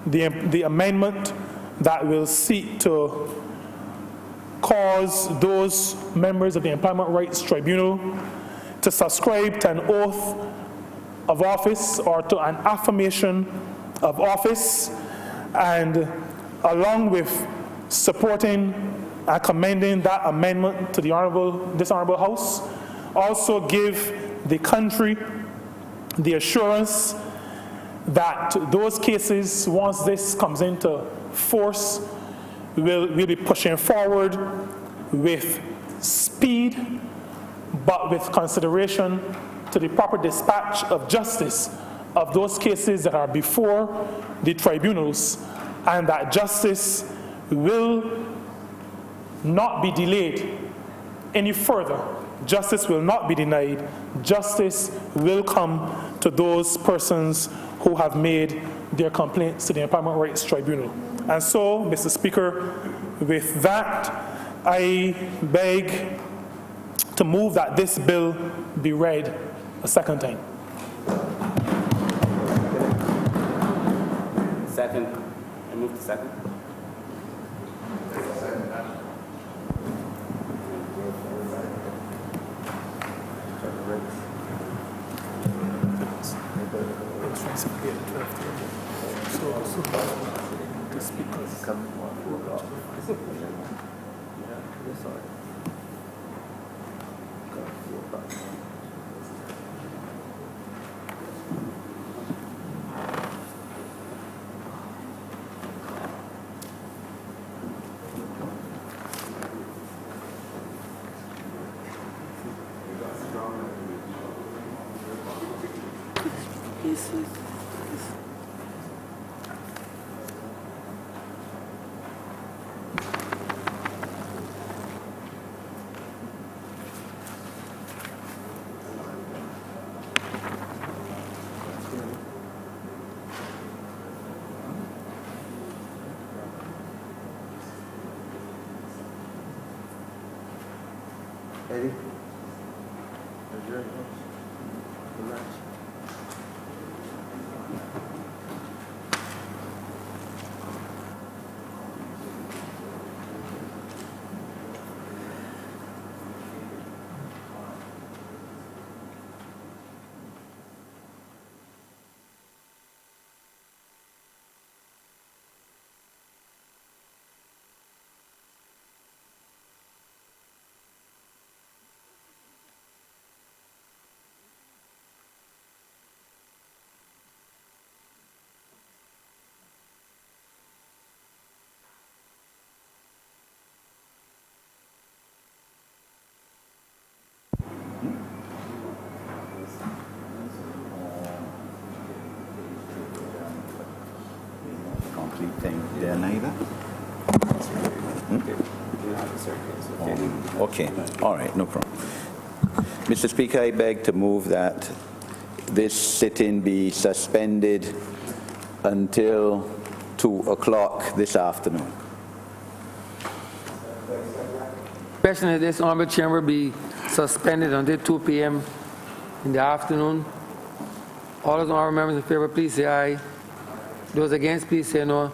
the amendment that will seek to cause those members of the Employment Rights Tribunal to subscribe to an oath of office or to an affirmation of office, and along with supporting and commending that amendment to this Honourable House, also give the country the assurance that those cases, once this comes into force, will be pushing forward with speed, but with consideration to the proper dispatch of justice of those cases that are before the tribunals, and that justice will not be delayed any further. Justice will not be denied. Justice will come to those persons who have made their complaints to the Employment Rights Tribunal. And so, Mr. Speaker, with that, I beg to move that this bill be read a second time. Second. I move to second. Complete thing there neither? Okay, all right, no problem. Mr. Speaker, I beg to move that this sitting be suspended until 2 o'clock this afternoon. Question is this honorable chamber be suspended until 2 p.m. in the afternoon. All those honorable members in favor, please say aye. Those against, please say no.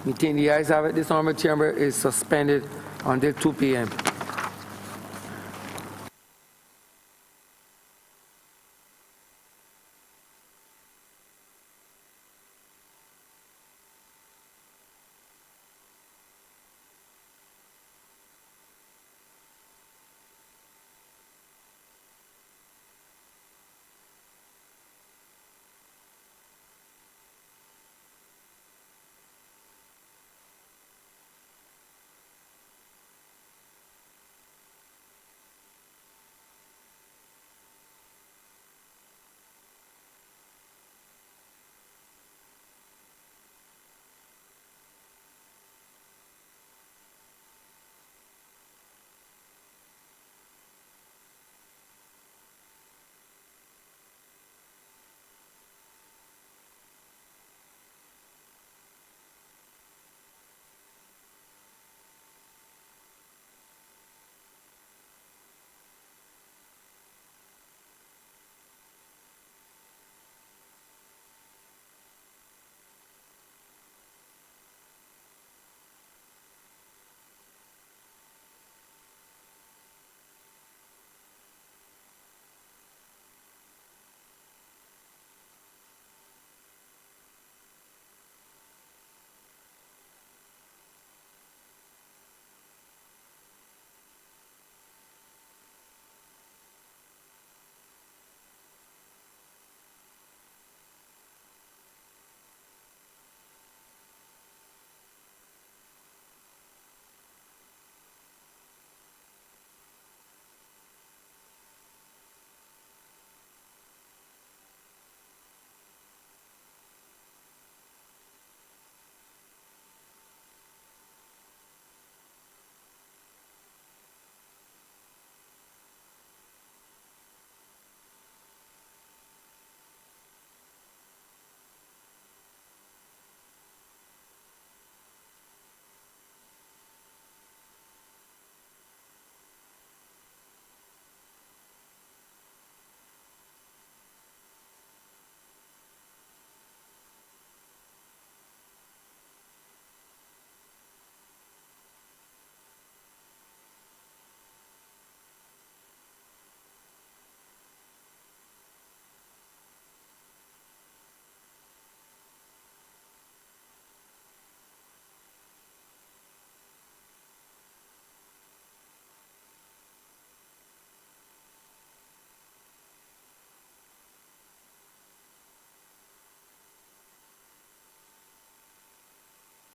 Meeting the ayes have it. This honorable chamber is suspended until 2 p.m.